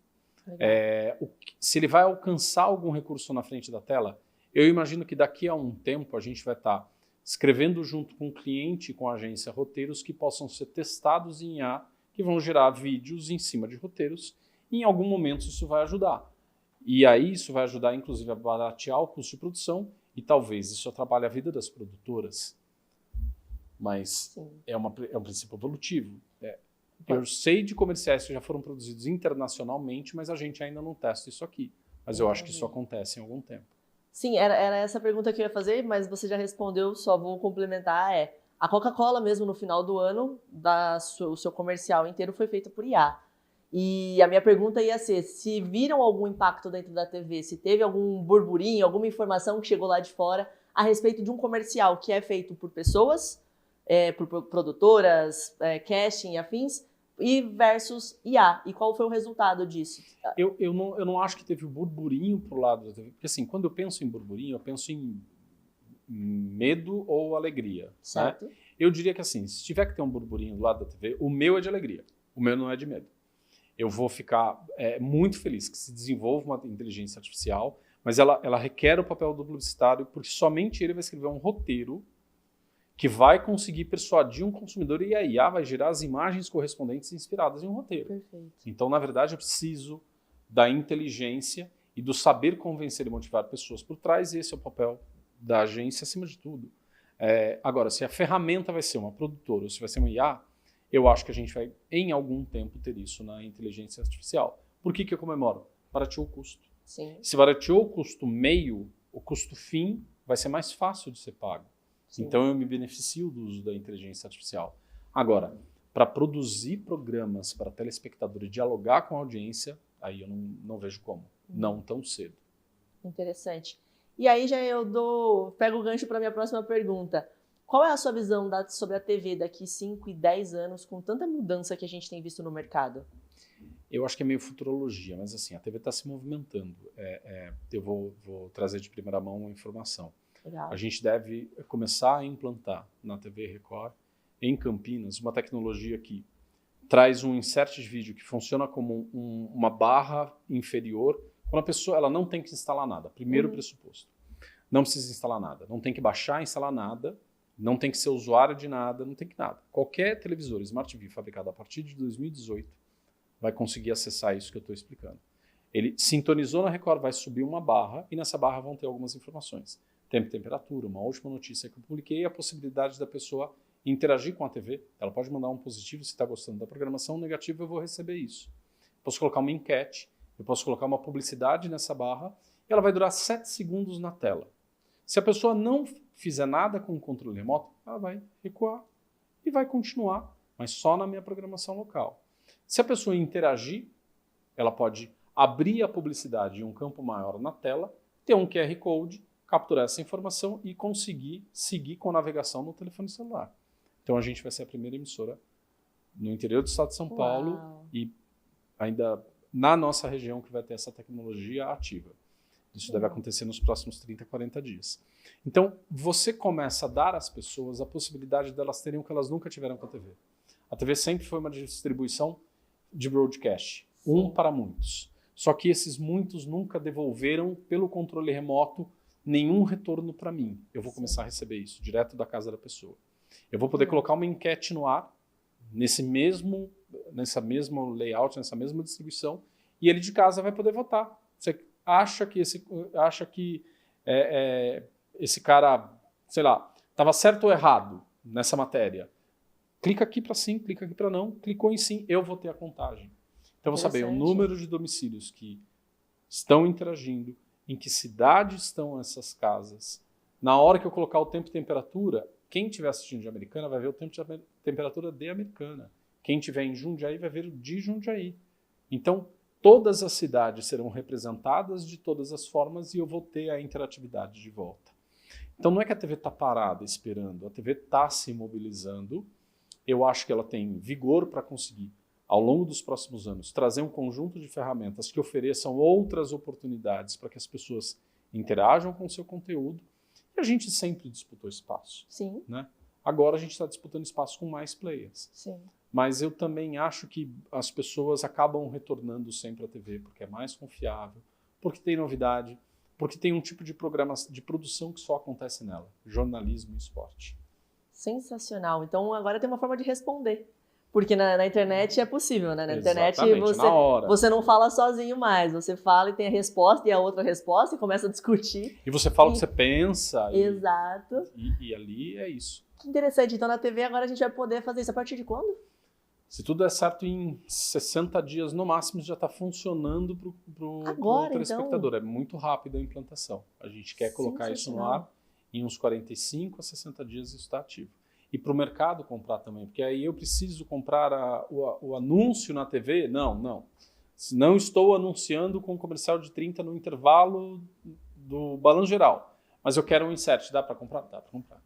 Se ele vai alcançar algum recurso na frente da tela, eu imagino que daqui a um tempo a gente vai estar escrevendo junto com o cliente e com a agência roteiros que possam ser testados em IA, que vão gerar vídeos em cima de roteiros, e em algum momento isso vai ajudar. E aí isso vai ajudar, inclusive, a baratear o custo de produção, e talvez isso atrapalhe a vida das produtoras. Mas é um princípio evolutivo. Eu sei de comerciais que já foram produzidos internacionalmente, mas a gente ainda não testa isso aqui. Mas eu acho que isso acontece em algum tempo. Sim, era essa pergunta que eu ia fazer, mas você já respondeu, só vou complementar. A Coca-Cola mesmo, no final do ano, o seu comercial inteiro foi feito por IA. E a minha pergunta ia ser, se viram algum impacto dentro da TV, se teve algum burburinho, alguma informação que chegou lá de fora a respeito de um comercial que é feito por pessoas, por produtoras, casting e afins, e versus IA. E qual foi o resultado disso? Eu não acho que teve burburinho pro lado da TV. Porque assim, quando eu penso em burburinho, eu penso em medo ou alegria. Certo. Né? Eu diria que assim, se tiver que ter um burburinho do lado da TV, o meu é de alegria. O meu não é de medo. Eu vou ficar muito feliz que se desenvolva uma inteligência artificial, mas ela requer o papel do publicitário, porque somente ele vai escrever um roteiro que vai conseguir persuadir um consumidor e a IA vai gerar as imagens correspondentes inspiradas em um roteiro. Perfeito. Então, na verdade, eu preciso da inteligência e do saber convencer e motivar pessoas por trás, e esse é o papel da agência acima de tudo. Agora, se a ferramenta vai ser uma produtora ou se vai ser uma IA, eu acho que a gente vai, em algum tempo, ter isso na inteligência artificial. Por que eu comemoro? Barateou o custo. Sim. Se barateou o custo meio, o custo fim vai ser mais fácil de ser pago. Sim. Então eu me beneficio do uso da inteligência artificial. Agora, para produzir programas para telespectador e dialogar com a audiência, aí eu não vejo como. Não tão cedo. Interessante. E aí já pego o gancho para a minha próxima pergunta. Qual é a sua visão sobre a TV daqui 5 e 10 anos, com tanta mudança que a gente tem visto no mercado? Eu acho que é meio futurologia, mas assim, a TV está se movimentando. Eu vou trazer de primeira mão uma informação. Legal. A gente deve começar a implantar na TV Record, em Campinas, uma tecnologia que traz um insert de vídeo que funciona como uma barra inferior, quando a pessoa ela não tem que instalar nada. Primeiro pressuposto. Não precisa instalar nada. Não tem que baixar, instalar nada. Não tem que ser usuário de nada. Não tem que nada. Qualquer televisor Smart TV fabricado a partir de 2018 vai conseguir acessar isso que eu estou explicando. Ele sintonizou na Record, vai subir uma barra e nessa barra vão ter algumas informações. Tempo e temperatura, uma última notícia que eu publiquei, a possibilidade da pessoa interagir com a TV. Ela pode mandar um positivo se está gostando da programação, um negativo eu vou receber isso. Posso colocar uma enquete, eu posso colocar uma publicidade nessa barra e ela vai durar 7 segundos na tela. Se a pessoa não fizer nada com o controle remoto, ela vai recuar e vai continuar, mas só na minha programação local. Se a pessoa interagir, ela pode abrir a publicidade em um campo maior na tela, ter um QR Code, capturar essa informação e conseguir seguir com a navegação no telefone celular. Então a gente vai ser a primeira emissora no interior do estado de São Paulo e ainda na nossa região que vai ter essa tecnologia ativa. Isso deve acontecer nos próximos 30, 40 dias. Então você começa a dar às pessoas a possibilidade delas terem o que elas nunca tiveram com a TV. A TV sempre foi uma distribuição de broadcast, para muitos. Só que esses muitos nunca devolveram pelo controle remoto nenhum retorno para mim. Eu vou começar a receber isso direto da casa da pessoa. Eu vou poder colocar uma enquete no ar, nessa mesmo layout, nessa mesma distribuição, e ele de casa vai poder votar. Você acha que esse cara, sei lá, estava certo ou errado nessa matéria? Clica aqui para sim, clica aqui para não, clicou em sim, eu vou ter a contagem. Então eu vou saber o número de domicílios que estão interagindo, em que cidade estão essas casas. Na hora que eu colocar o tempo e temperatura, Quem estiver assistindo de Americana vai ver o tempo de temperatura de Americana. Quem estiver em Jundiaí vai ver o de Jundiaí. Então, todas as cidades serão representadas de todas as formas e eu vou ter a interatividade de volta. Então, não é que a TV está parada esperando, a TV está se mobilizando. Eu acho que ela tem vigor para conseguir, ao longo dos próximos anos, trazer um conjunto de ferramentas que ofereçam outras oportunidades para que as pessoas interajam com o seu conteúdo. E a gente sempre disputou espaço. Sim. Né? Agora a gente está disputando espaço com mais players. Sim. Mas eu também acho que as pessoas acabam retornando sempre à TV, porque é mais confiável, porque tem novidade, porque tem um tipo de programa de produção que só acontece nela, jornalismo e esporte. Sensacional. Então agora tem uma forma de responder. Porque na internet é possível, né? Na internet você não fala sozinho mais. Você fala e tem a resposta e a outra resposta e começa a discutir. E você fala o que você pensa. Exato. E ali é isso. Que interessante. Então na TV agora a gente vai poder fazer isso a partir de quando? Se tudo der certo, em 60 dias no máximo já está funcionando para o telespectador. Então... É muito rápida a implantação. A gente quer colocar isso no ar em uns 45 a 60 dias isso está ativo. E para o mercado comprar também, porque aí eu preciso comprar o anúncio na TV? Não. Se não estou anunciando com um comercial de 30 no intervalo do Balanço Geral, mas eu quero um insert, dá para comprar? Dá para comprar.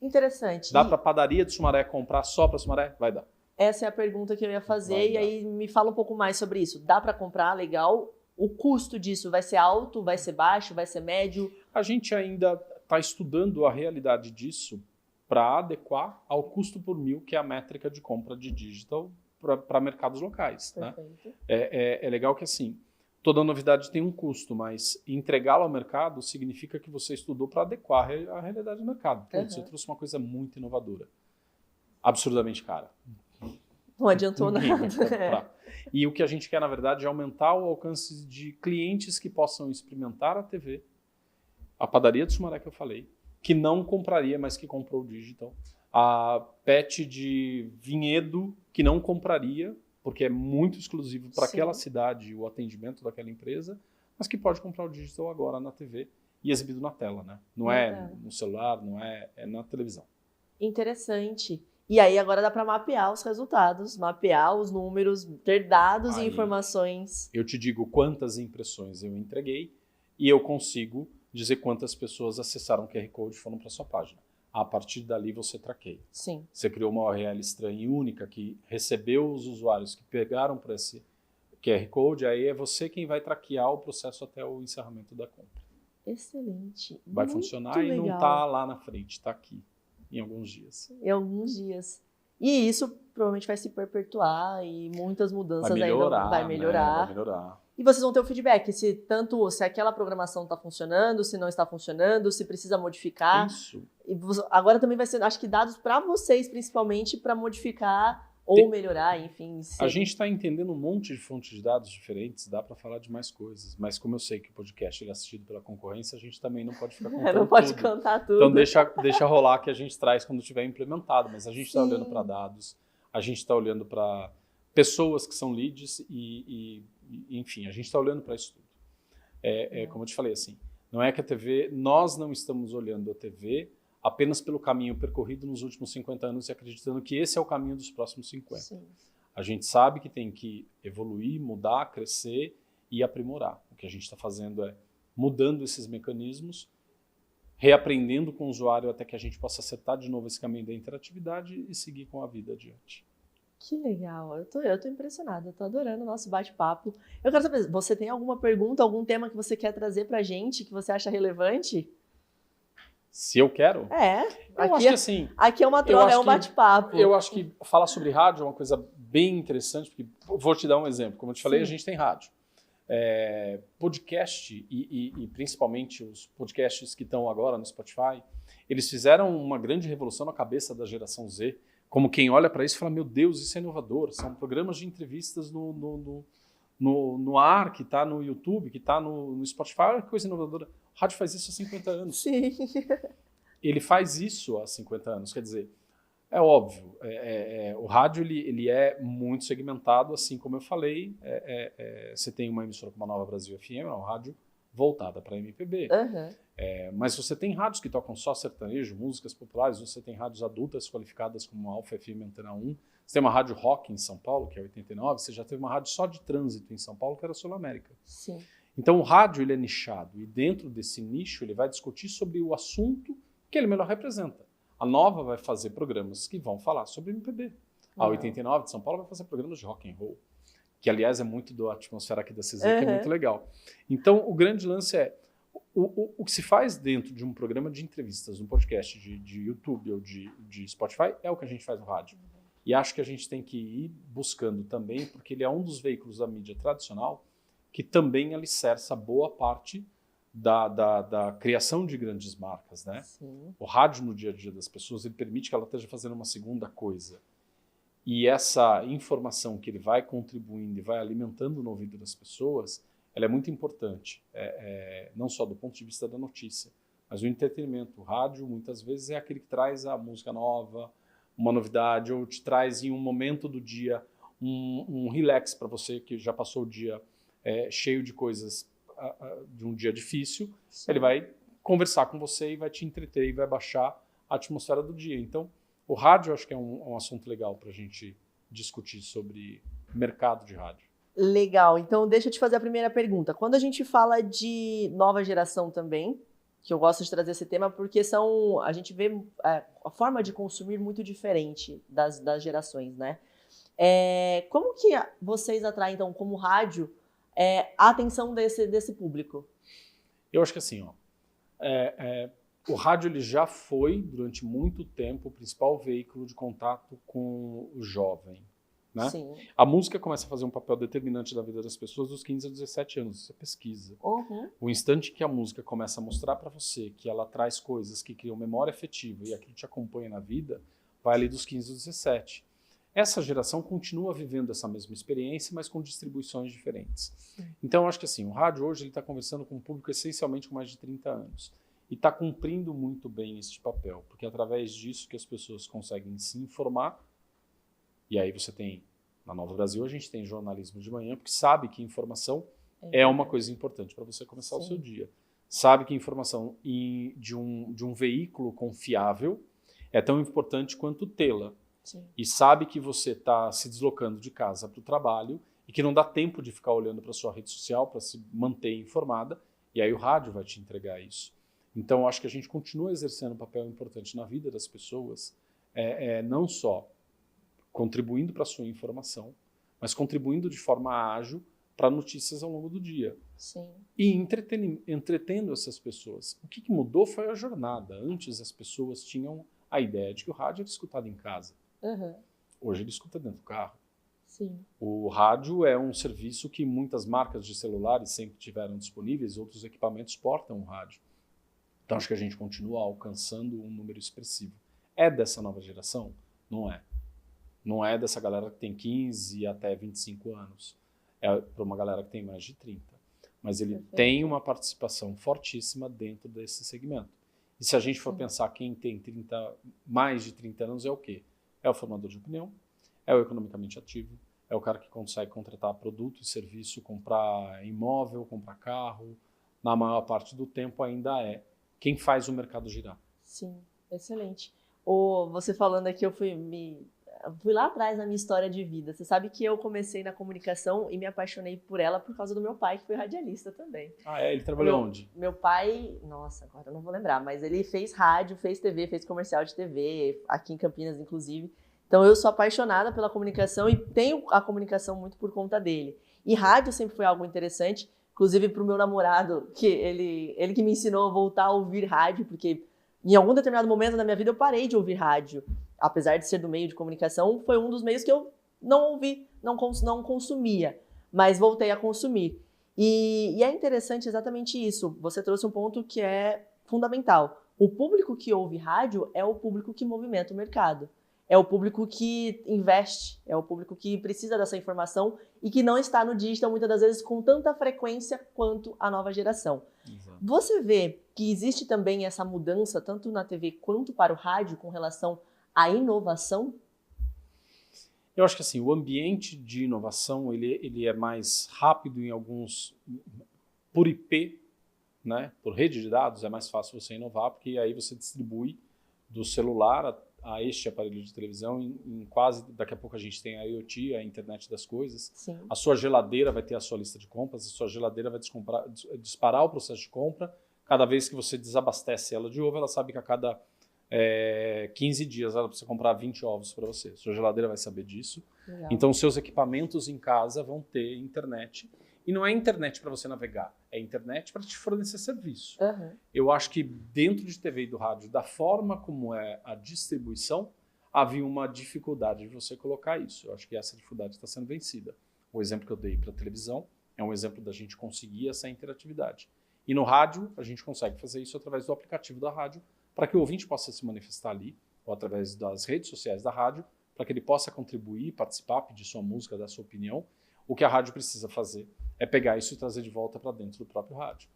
Interessante. Dá para a padaria de Sumaré comprar só para Sumaré? Vai dar. Essa é a pergunta que eu ia fazer, e aí me fala um pouco mais sobre isso. Dá para comprar? Legal. O custo disso vai ser alto, vai ser baixo, vai ser médio? A gente ainda está estudando a realidade disso para adequar ao custo por mil, que é a métrica de compra de digital para mercados locais. Perfeito. Né? É legal que assim, toda novidade tem um custo, mas entregá-la ao mercado significa que você estudou para adequar a realidade do mercado. Você trouxe uma coisa muito inovadora, absurdamente cara. Não adiantou nada. E o que a gente quer, na verdade, é aumentar o alcance de clientes que possam experimentar a TV, a padaria de Sumaré que eu falei, que não compraria, mas que comprou o digital. A pet de Vinhedo, que não compraria, porque é muito exclusivo para aquela cidade o atendimento daquela empresa, mas que pode comprar o digital agora na TV e exibido na tela. Né? Não é no celular, não é na televisão. Interessante. E aí agora dá para mapear os resultados, mapear os números, ter dados e informações. Eu te digo quantas impressões eu entreguei e eu consigo dizer quantas pessoas acessaram o QR Code e foram para sua página. A partir dali você traqueia. Sim. Você criou uma URL estranha e única que recebeu os usuários que pegaram para esse QR Code, aí é você quem vai traquear o processo até o encerramento da compra. Excelente. Vai funcionar legal. E não está lá na frente, está aqui, em alguns dias. Em alguns dias. E isso provavelmente vai se perpetuar e muitas mudanças ainda vai melhorar. Né? Vai melhorar. E vocês vão ter o feedback, se aquela programação está funcionando, se não está funcionando, se precisa modificar. Isso. E agora também vai ser, acho que dados para vocês, principalmente, para modificar ou melhorar, enfim. A gente está entendendo um monte de fontes de dados diferentes, dá para falar de mais coisas. Mas como eu sei que o podcast é assistido pela concorrência, a gente também não pode ficar contando não pode contar tudo. Então deixa rolar que a gente traz quando tiver implementado. Mas a gente está olhando para dados, a gente está olhando para pessoas que são leads enfim, a gente está olhando para isso tudo. Como eu te falei, assim, não é que a TV, nós não estamos olhando a TV apenas pelo caminho percorrido nos últimos 50 anos e acreditando que esse é o caminho dos próximos 50. Sim. A gente sabe que tem que evoluir, mudar, crescer e aprimorar. O que a gente está fazendo é mudando esses mecanismos, reaprendendo com o usuário até que a gente possa acertar de novo esse caminho da interatividade e seguir com a vida adiante. Que legal, eu tô impressionada, eu tô adorando o nosso bate-papo. Eu quero saber, você tem alguma pergunta, algum tema que você quer trazer pra gente, que você acha relevante? Se eu quero? Eu acho que assim... Aqui é uma troca, é um bate-papo. Eu acho que falar sobre rádio é uma coisa bem interessante, porque vou te dar um exemplo. Como eu te falei, a gente tem rádio. Podcast e principalmente os podcasts que estão agora no Spotify, eles fizeram uma grande revolução na cabeça da geração Z. Como quem olha para isso e fala, meu Deus, isso é inovador. São programas de entrevistas no ar, que está no YouTube, que está no Spotify. Olha que coisa inovadora. O rádio faz isso há 50 anos. Sim. Ele faz isso há 50 anos. Quer dizer, é óbvio. O rádio ele é muito segmentado, assim como eu falei. Você tem uma emissora como a Nova Brasil FM, é um rádio voltada para MPB. Uhum. Mas você tem rádios que tocam só sertanejo, músicas populares, você tem rádios adultas qualificadas como a Alfa FM Antena 1, você tem uma rádio rock em São Paulo, que é 89, você já teve uma rádio só de trânsito em São Paulo, que era a Sul América. Sim. Então o rádio ele é nichado, e dentro desse nicho ele vai discutir sobre o assunto que ele melhor representa. A Nova vai fazer programas que vão falar sobre MPB. A 89 de São Paulo vai fazer programas de rock and roll, que aliás é muito da atmosfera aqui da CZ, que é muito legal. Então o grande lance é o que se faz dentro de um programa de entrevistas, um podcast de YouTube ou de Spotify, é o que a gente faz no rádio. E acho que a gente tem que ir buscando também, porque ele é um dos veículos da mídia tradicional que também alicerça boa parte da criação de grandes marcas, né? Sim. O rádio no dia a dia das pessoas, ele permite que ela esteja fazendo uma segunda coisa. E essa informação que ele vai contribuindo e vai alimentando no ouvido das pessoas, ela é muito importante, não só do ponto de vista da notícia, mas o entretenimento. O rádio, muitas vezes, é aquele que traz a música nova, uma novidade, ou te traz em um momento do dia um relax para você que já passou o dia cheio de coisas, de um dia difícil. Sim. Ele vai conversar com você e vai te entreter e vai baixar a atmosfera do dia. Então, o rádio, eu acho que é um assunto legal para a gente discutir sobre mercado de rádio. Legal. Então, deixa eu te fazer a primeira pergunta. Quando a gente fala de nova geração também, que eu gosto de trazer esse tema, porque a gente vê a forma de consumir muito diferente das gerações, né? Como que vocês atraem, então, como rádio, a atenção desse público? Eu acho que assim, o rádio ele já foi, durante muito tempo, o principal veículo de contato com o jovem. Né? Sim. A música começa a fazer um papel determinante na vida das pessoas dos 15 a 17 anos, isso é pesquisa. Uhum. O instante que a música começa a mostrar para você que ela traz coisas que criam memória afetiva e aquilo te acompanha na vida, vai ali dos 15 aos 17. Essa geração continua vivendo essa mesma experiência, mas com distribuições diferentes. Sim. Então, eu acho que assim, o rádio hoje está conversando com um público essencialmente com mais de 30 anos. E está cumprindo muito bem este papel, porque é através disso que as pessoas conseguem se informar. E aí você tem, na Nova Brasil, a gente tem jornalismo de manhã, porque sabe que informação é uma coisa importante para você começar o seu dia. Sabe que informação de um veículo confiável é tão importante quanto tê-la. E sabe que você está se deslocando de casa para o trabalho e que não dá tempo de ficar olhando para a sua rede social para se manter informada, e aí o rádio vai te entregar isso. Então, eu acho que a gente continua exercendo um papel importante na vida das pessoas, não só contribuindo para a sua informação, mas contribuindo de forma ágil para notícias ao longo do dia. Sim. E entretendo essas pessoas. O que mudou foi a jornada. Antes as pessoas tinham a ideia de que o rádio era escutado em casa. Uhum. Hoje ele escuta dentro do carro. Sim. O rádio é um serviço que muitas marcas de celulares sempre tiveram disponíveis, outros equipamentos portam o rádio. Então acho que a gente continua alcançando um número expressivo. É dessa nova geração? Não é. Não é dessa galera que tem 15 até 25 anos. É para uma galera que tem mais de 30. Mas ele tem uma participação fortíssima dentro desse segmento. E se a gente for pensar quem tem mais de 30 anos é o quê? É o formador de opinião, é o economicamente ativo, é o cara que consegue contratar produto e serviço, comprar imóvel, comprar carro. Na maior parte do tempo ainda é quem faz o mercado girar. Sim, excelente. Você falando aqui, eu fui lá atrás na minha história de vida. Você sabe que eu comecei na comunicação e me apaixonei por ela por causa do meu pai, que foi radialista também. Ah, ele trabalhou onde? Meu pai, nossa, agora eu não vou lembrar, mas ele fez rádio, fez TV, fez comercial de TV, aqui em Campinas, inclusive. Então eu sou apaixonada pela comunicação e tenho a comunicação muito por conta dele. E rádio sempre foi algo interessante, inclusive para o meu namorado, que ele que me ensinou a voltar a ouvir rádio, porque em algum determinado momento da minha vida eu parei de ouvir rádio. Apesar de ser do meio de comunicação, foi um dos meios que eu não ouvi, não consumia, mas voltei a consumir. E é interessante exatamente isso. Você trouxe um ponto que é fundamental. O público que ouve rádio é o público que movimenta o mercado. É o público que investe, é o público que precisa dessa informação e que não está no digital, muitas das vezes, com tanta frequência quanto a nova geração. Exato. Você vê que existe também essa mudança, tanto na TV quanto para o rádio, com relação à inovação? Eu acho que assim, o ambiente de inovação ele é mais rápido em alguns, por IP, né, por rede de dados, é mais fácil você inovar, porque aí você distribui do celular a este aparelho de televisão em quase, daqui a pouco a gente tem a IoT, a internet das coisas. Sim. A sua geladeira vai ter a sua lista de compras, a sua geladeira vai disparar o processo de compra. Cada vez que você desabastece ela de ovo, ela sabe que a cada 15 dias ela precisa comprar 20 ovos para você. Sua geladeira vai saber disso. Legal. Então, seus equipamentos em casa vão ter internet. E não é internet para você navegar, é internet para te fornecer serviço. Uhum. Eu acho que dentro de TV e do rádio, da forma como é a distribuição, havia uma dificuldade de você colocar isso. Eu acho que essa dificuldade está sendo vencida. O exemplo que eu dei para a televisão é um exemplo da gente conseguir essa interatividade. E no rádio, a gente consegue fazer isso através do aplicativo da rádio, para que o ouvinte possa se manifestar ali, ou através das redes sociais da rádio, para que ele possa contribuir, participar, pedir sua música, dar sua opinião. O que a rádio precisa fazer é pegar isso e trazer de volta para dentro do próprio rádio.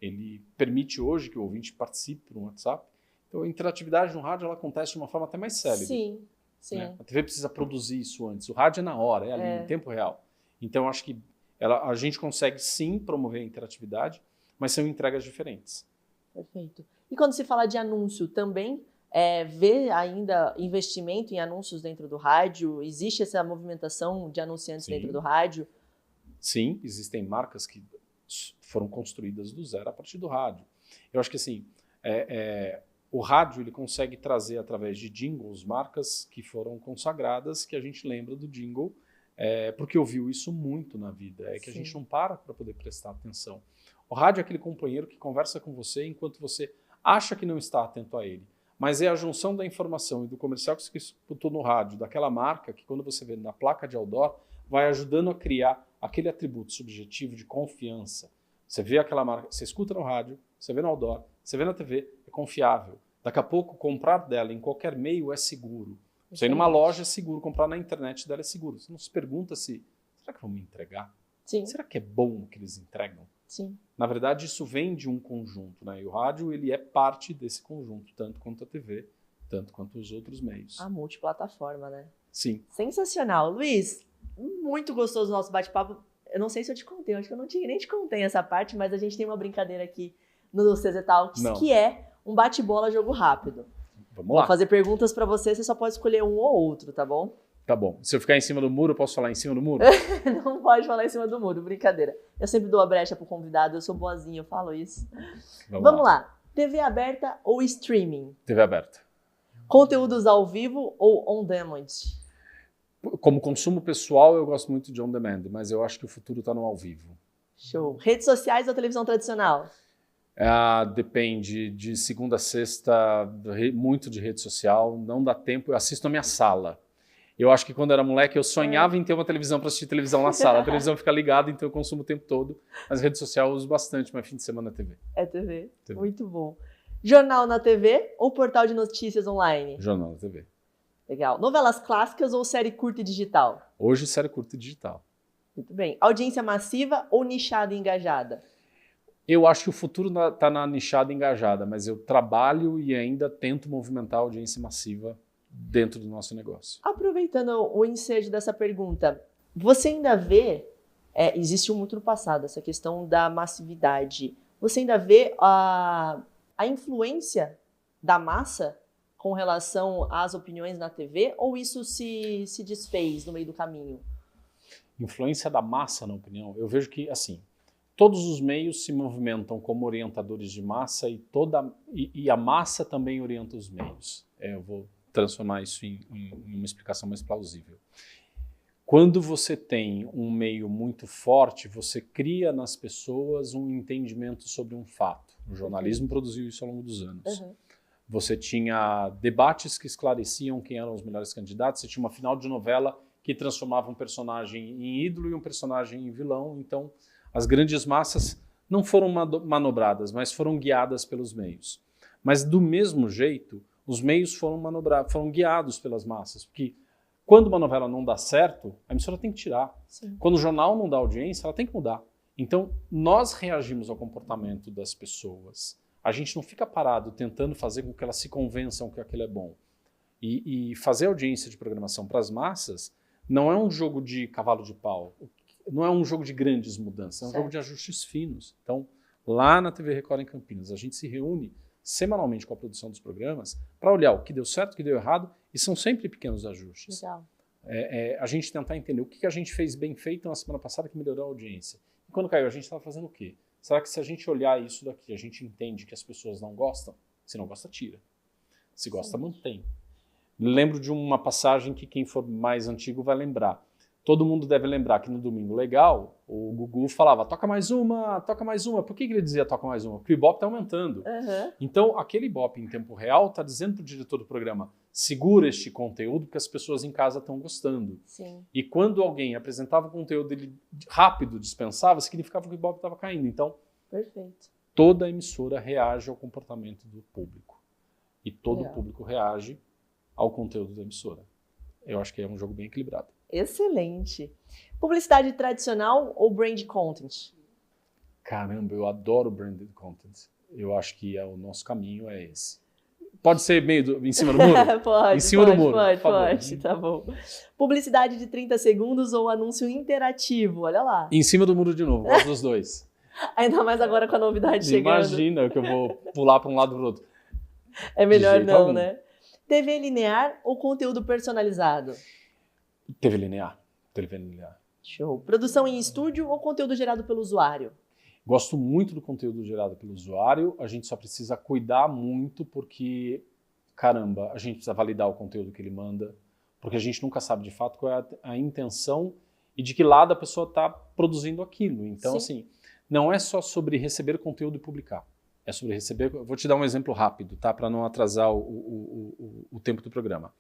Ele permite hoje que o ouvinte participe por um WhatsApp. Então, a interatividade no rádio ela acontece de uma forma até mais célere. Sim, sim. Né? A TV precisa produzir isso antes. O rádio é na hora, é ali, em tempo real. Então, acho que a gente consegue sim promover a interatividade, mas são entregas diferentes. Perfeito. E quando se fala de anúncio, também vê ainda investimento em anúncios dentro do rádio? Existe essa movimentação de anunciantes dentro do rádio? Sim, existem marcas que foram construídas do zero a partir do rádio. Eu acho que assim, o rádio ele consegue trazer através de jingles marcas que foram consagradas, que a gente lembra do jingle, porque ouviu isso muito na vida, que a gente não para poder prestar atenção. O rádio é aquele companheiro que conversa com você enquanto você acha que não está atento a ele. Mas é a junção da informação e do comercial que você escutou no rádio, daquela marca, que quando você vê na placa de outdoor, vai ajudando a criar aquele atributo subjetivo de confiança. Você vê aquela marca, você escuta no rádio, você vê no outdoor, você vê na TV, é confiável. Daqui a pouco, comprar dela em qualquer meio é seguro. Você ir numa loja é seguro, comprar na internet dela é seguro. Você não se pergunta será que vão me entregar? Sim. Será que é bom o que eles entregam? Sim. Na verdade, isso vem de um conjunto, né? E o rádio ele é parte desse conjunto, tanto quanto a TV, tanto quanto os outros meios. A multiplataforma, né? Sim. Sensacional. Luiz, muito gostoso o nosso bate-papo. Eu não sei se eu te contei, eu acho que eu nem te contei essa parte, mas a gente tem uma brincadeira aqui no CZ Talks, que é um bate-bola jogo rápido. Vamos lá. Vou fazer perguntas pra você só pode escolher um ou outro, tá bom? Tá bom. Se eu ficar em cima do muro, eu posso falar em cima do muro? Não pode falar em cima do muro, brincadeira. Eu sempre dou a brecha pro convidado, eu sou boazinha, eu falo isso. Vamos lá. TV aberta ou streaming? TV aberta. Conteúdos ao vivo ou on demand? Como consumo pessoal, eu gosto muito de on demand, mas eu acho que o futuro está no ao vivo. Show. Redes sociais ou televisão tradicional? Depende, de segunda a sexta, muito de rede social, não dá tempo, eu assisto na minha sala. Eu acho que quando era moleque eu sonhava em ter uma televisão para assistir televisão na sala. A televisão fica ligada, então eu consumo o tempo todo. Mas rede social eu uso bastante, mas fim de semana é TV. É TV. Muito bom. Jornal na TV ou portal de notícias online? Jornal na TV. Legal. Novelas clássicas ou série curta e digital? Hoje série curta e digital. Muito bem. Audiência massiva ou nichada e engajada? Eu acho que o futuro está na nichada e engajada, mas eu trabalho e ainda tento movimentar a audiência massiva dentro do nosso negócio. Aproveitando o ensejo dessa pergunta, você ainda vê, existiu muito no passado essa questão da massividade, você ainda vê a influência da massa com relação às opiniões na TV ou isso se desfez no meio do caminho? Influência da massa na opinião? Eu vejo que, assim, todos os meios se movimentam como orientadores de massa e a massa também orienta os meios. Eu vou transformar isso em uma explicação mais plausível. Quando você tem um meio muito forte, você cria nas pessoas um entendimento sobre um fato. O jornalismo produziu isso ao longo dos anos. Você tinha debates que esclareciam quem eram os melhores candidatos, você tinha uma final de novela que transformava um personagem em ídolo e um personagem em vilão. Então, as grandes massas não foram manobradas, mas foram guiadas pelos meios. Mas, do mesmo jeito, os meios foram guiados pelas massas, porque quando uma novela não dá certo, a emissora tem que tirar. Sim. Quando o jornal não dá audiência, ela tem que mudar. Então, nós reagimos ao comportamento das pessoas. A gente não fica parado tentando fazer com que elas se convençam que aquilo é bom. E fazer audiência de programação para as massas não é um jogo de cavalo de pau, não é um jogo de grandes mudanças, é um jogo de ajustes finos. Então, lá na TV Record em Campinas. A gente se reúne semanalmente com a produção dos programas para olhar o que deu certo, o que deu errado, e são sempre pequenos ajustes. Legal. A gente tentar entender o que a gente fez bem feito na semana passada que melhorou a audiência. E quando caiu, a gente estava fazendo o quê? Será que se a gente olhar isso daqui, a gente entende que as pessoas não gostam? Se não gosta, tira. Se gosta, mantém. Lembro de uma passagem que quem for mais antigo vai lembrar. Todo mundo deve lembrar que no Domingo Legal, o Gugu falava, toca mais uma, toca mais uma. Por que ele dizia toca mais uma? Porque o Ibope está aumentando. Uhum. Então, aquele Ibope em tempo real está dizendo para o diretor do programa, segura este conteúdo porque as pessoas em casa estão gostando. Sim. E quando alguém apresentava o conteúdo dele rápido, dispensava, significava que o Ibope estava caindo. Então, perfeito. Toda emissora reage ao comportamento do público. E todo Legal. o público reage ao conteúdo da emissora. Eu acho que é um jogo bem equilibrado. Excelente. Publicidade tradicional ou brand content? Caramba, eu adoro branded content. Eu acho que o nosso caminho é esse. Pode ser meio em cima do muro? Pode, em cima do muro, pode, tá bom. Publicidade de 30 segundos ou anúncio interativo? Olha lá. Em cima do muro de novo, gosto dos dois. Ainda mais agora com a novidade chegando. Imagina que eu vou pular para um lado ou para o outro. É melhor não, algum. né? TV linear ou conteúdo personalizado? TV linear. TV linear. Show. Produção em estúdio ou conteúdo gerado pelo usuário? Gosto muito do conteúdo gerado pelo usuário, a gente só precisa cuidar muito porque, caramba, a gente precisa validar o conteúdo que ele manda, porque a gente nunca sabe de fato qual é a intenção e de que lado a pessoa está produzindo aquilo. Então, Sim. assim, não é só sobre receber conteúdo e publicar. É sobre receber... Vou te dar um exemplo rápido, tá? Para não atrasar o tempo do programa.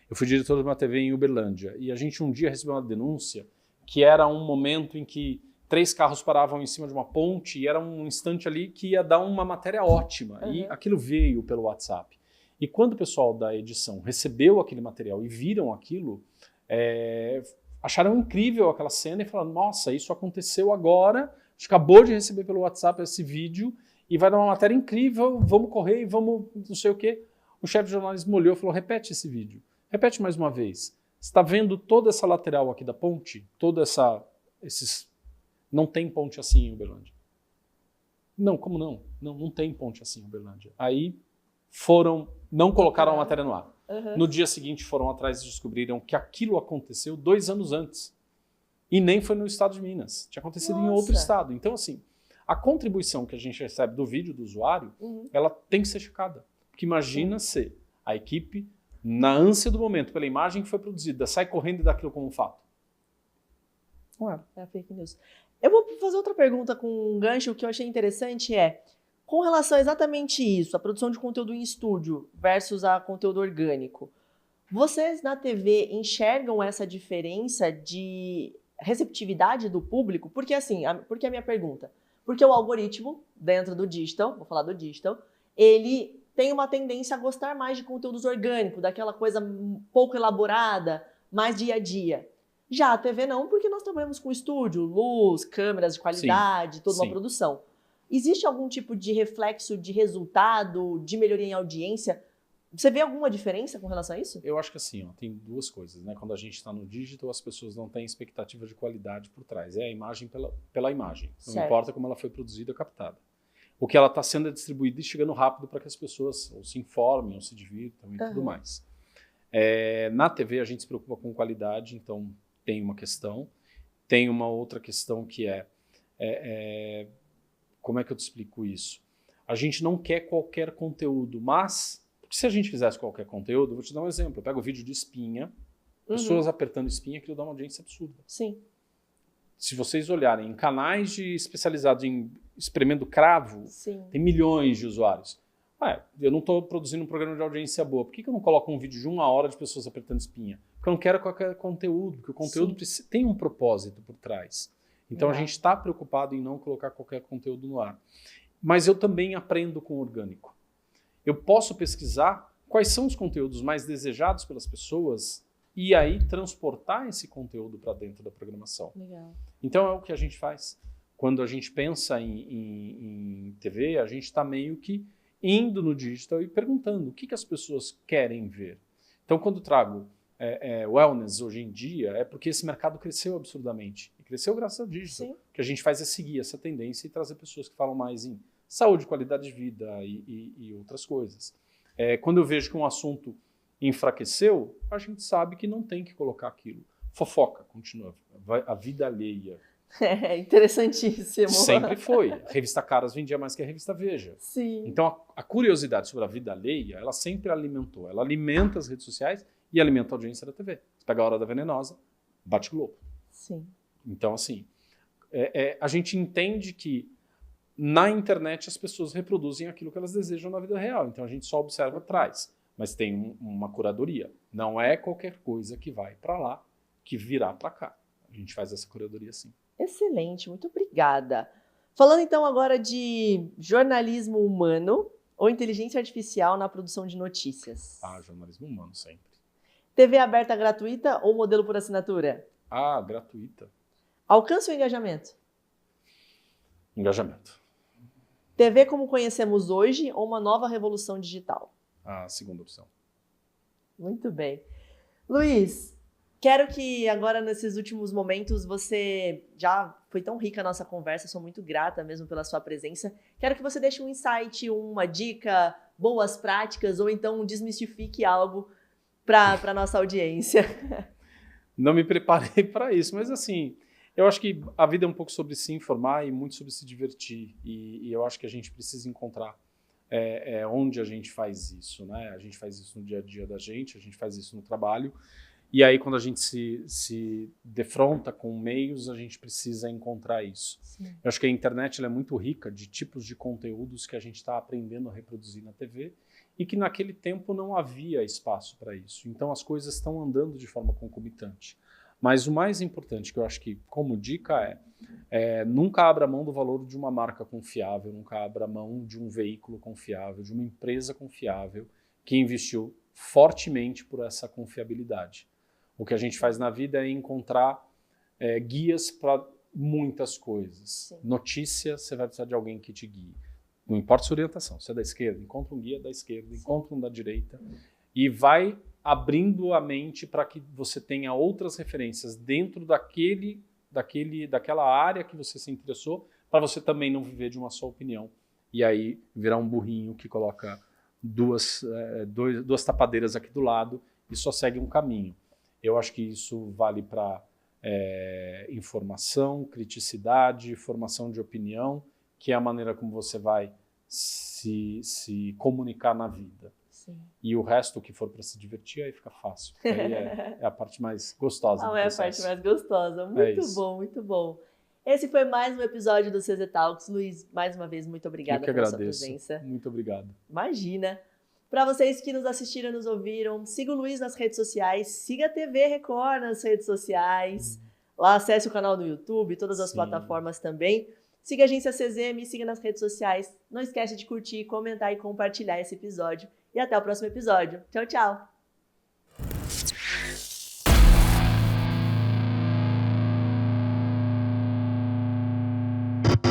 Eu fui diretor de uma TV em Uberlândia e a gente um dia recebeu uma denúncia que era um momento em que 3 carros paravam em cima de uma ponte e era um instante ali que ia dar uma matéria ótima. Uhum. E aquilo veio pelo WhatsApp. E quando o pessoal da edição recebeu aquele material e viram aquilo, acharam incrível aquela cena e falaram, nossa, isso aconteceu agora, a gente acabou de receber pelo WhatsApp esse vídeo e vai dar uma matéria incrível, vamos correr e vamos não sei o quê. O chefe de jornalismo olhou e falou, repete esse vídeo. Repete mais uma vez. Você está vendo toda essa lateral aqui da ponte? Não tem ponte assim em Uberlândia. Não, como não? Não tem ponte assim em Uberlândia. Aí não colocaram a matéria no ar. Uhum. No dia seguinte foram atrás e descobriram que aquilo aconteceu 2 anos antes. E nem foi no estado de Minas. Tinha acontecido em outro estado. Então, assim, a contribuição que a gente recebe do vídeo do usuário, ela tem que ser checada. Porque imagina se a equipe, na ânsia do momento, pela imagem que foi produzida, sai correndo e dá aquilo como um fato. Não é. É fake news. Eu vou fazer outra pergunta com um gancho que eu achei interessante, com relação a exatamente isso, a produção de conteúdo em estúdio versus a conteúdo orgânico. Vocês na TV enxergam essa diferença de receptividade do público? Porque assim, porque a minha pergunta? Porque o algoritmo dentro do digital, vou falar do digital, ele tem uma tendência a gostar mais de conteúdos orgânicos, daquela coisa pouco elaborada, mais dia a dia. Já a TV não, porque nós trabalhamos com estúdio, luz, câmeras de qualidade, toda uma produção. Existe algum tipo de reflexo de resultado, de melhoria em audiência? Você vê alguma diferença com relação a isso? Eu acho que assim, tem 2 coisas, né? Quando a gente está no digital, as pessoas não têm expectativa de qualidade por trás. É a imagem pela imagem. Não importa como ela foi produzida ou captada. O que ela está sendo é distribuída e chegando rápido para que as pessoas ou se informem, ou se divirtam e tudo mais. Na TV a gente se preocupa com qualidade, então tem uma questão. Tem uma outra questão que como é que eu te explico isso? A gente não quer qualquer conteúdo, mas porque se a gente fizesse qualquer conteúdo, eu vou te dar um exemplo. Eu pego o vídeo de espinha, pessoas apertando espinha, aquilo dá uma audiência absurda. Sim. Se vocês olharem em canais especializados em espremendo cravo, tem milhões de usuários. Eu não estou produzindo um programa de audiência boa. Por que eu não coloco um vídeo de 1 hora de pessoas apertando espinha? Porque eu não quero qualquer conteúdo, porque o conteúdo tem um propósito por trás. Então a gente está preocupado em não colocar qualquer conteúdo no ar. Mas eu também aprendo com o orgânico. Eu posso pesquisar quais são os conteúdos mais desejados pelas pessoas e aí transportar esse conteúdo para dentro da programação. Legal. Então é o que a gente faz. Quando a gente pensa em TV, a gente está meio que indo no digital e perguntando o que as pessoas querem ver. Então quando trago wellness hoje em dia, é porque esse mercado cresceu absurdamente. E cresceu graças ao digital. que a gente faz é seguir essa tendência e trazer pessoas que falam mais em saúde, qualidade de vida e outras coisas. Quando eu vejo que um assunto enfraqueceu, a gente sabe que não tem que colocar aquilo. Fofoca, continua. A vida alheia. Interessantíssimo. Sempre foi. A revista Caras vendia mais que a revista Veja. Sim. Então, a curiosidade sobre a vida alheia, ela sempre alimentou. Ela alimenta as redes sociais e alimenta a audiência da TV. Você pega a Hora da Venenosa, bate Globo. Sim. Então, assim, a gente entende que na internet as pessoas reproduzem aquilo que elas desejam na vida real. Então, a gente só observa atrás. Mas tem uma curadoria. Não é qualquer coisa que vai para lá que virá para cá. A gente faz essa curadoria sim. Excelente, muito obrigada. Falando então agora de jornalismo humano ou inteligência artificial na produção de notícias. Jornalismo humano sempre. TV aberta gratuita ou modelo por assinatura? Gratuita. Alcance ou engajamento? Engajamento. TV como conhecemos hoje ou uma nova revolução digital? A segunda opção. Muito bem. Luiz, quero que agora, nesses últimos momentos, você já foi tão rica a nossa conversa, sou muito grata mesmo pela sua presença. Quero que você deixe um insight, uma dica, boas práticas, ou então desmistifique algo para a nossa audiência. Não me preparei para isso, mas assim, eu acho que a vida é um pouco sobre se informar e muito sobre se divertir. E eu acho que a gente precisa encontrar onde a gente faz isso, né? A gente faz isso no dia a dia da gente, a gente faz isso no trabalho. E aí, quando a gente se defronta com meios, a gente precisa encontrar isso. Sim. Eu acho que a internet ela é muito rica de tipos de conteúdos que a gente está aprendendo a reproduzir na TV e que naquele tempo não havia espaço para isso. Então, as coisas estão andando de forma concomitante. Mas o mais importante que eu acho que, como dica, nunca abra mão do valor de uma marca confiável, nunca abra mão de um veículo confiável, de uma empresa confiável que investiu fortemente por essa confiabilidade. O que a gente faz na vida é encontrar guias para muitas coisas. Sim. Notícia, você vai precisar de alguém que te guie. Não importa sua orientação, se é da esquerda, encontra um guia da esquerda, sim, encontra um da direita, e vai abrindo a mente para que você tenha outras referências dentro daquela área que você se interessou, para você também não viver de uma só opinião. E aí virar um burrinho que coloca duas tapadeiras aqui do lado e só segue um caminho. Eu acho que isso vale para informação, criticidade, formação de opinião, que é a maneira como você vai se comunicar na vida. Sim. E o resto que for para se divertir, aí fica fácil. Aí é a parte mais gostosa do processo. É a parte mais gostosa. Muito bom, muito bom. Esse foi mais um episódio do CZ Talks. Luiz, mais uma vez, muito obrigada pela sua presença. Muito obrigado. Imagina. Para vocês que nos assistiram e nos ouviram, siga o Luiz nas redes sociais, siga a TV Record nas redes sociais, lá acesse o canal do YouTube, todas as plataformas também. Siga a Agência CZ, me siga nas redes sociais. Não esquece de curtir, comentar e compartilhar esse episódio. E até o próximo episódio. Tchau, tchau!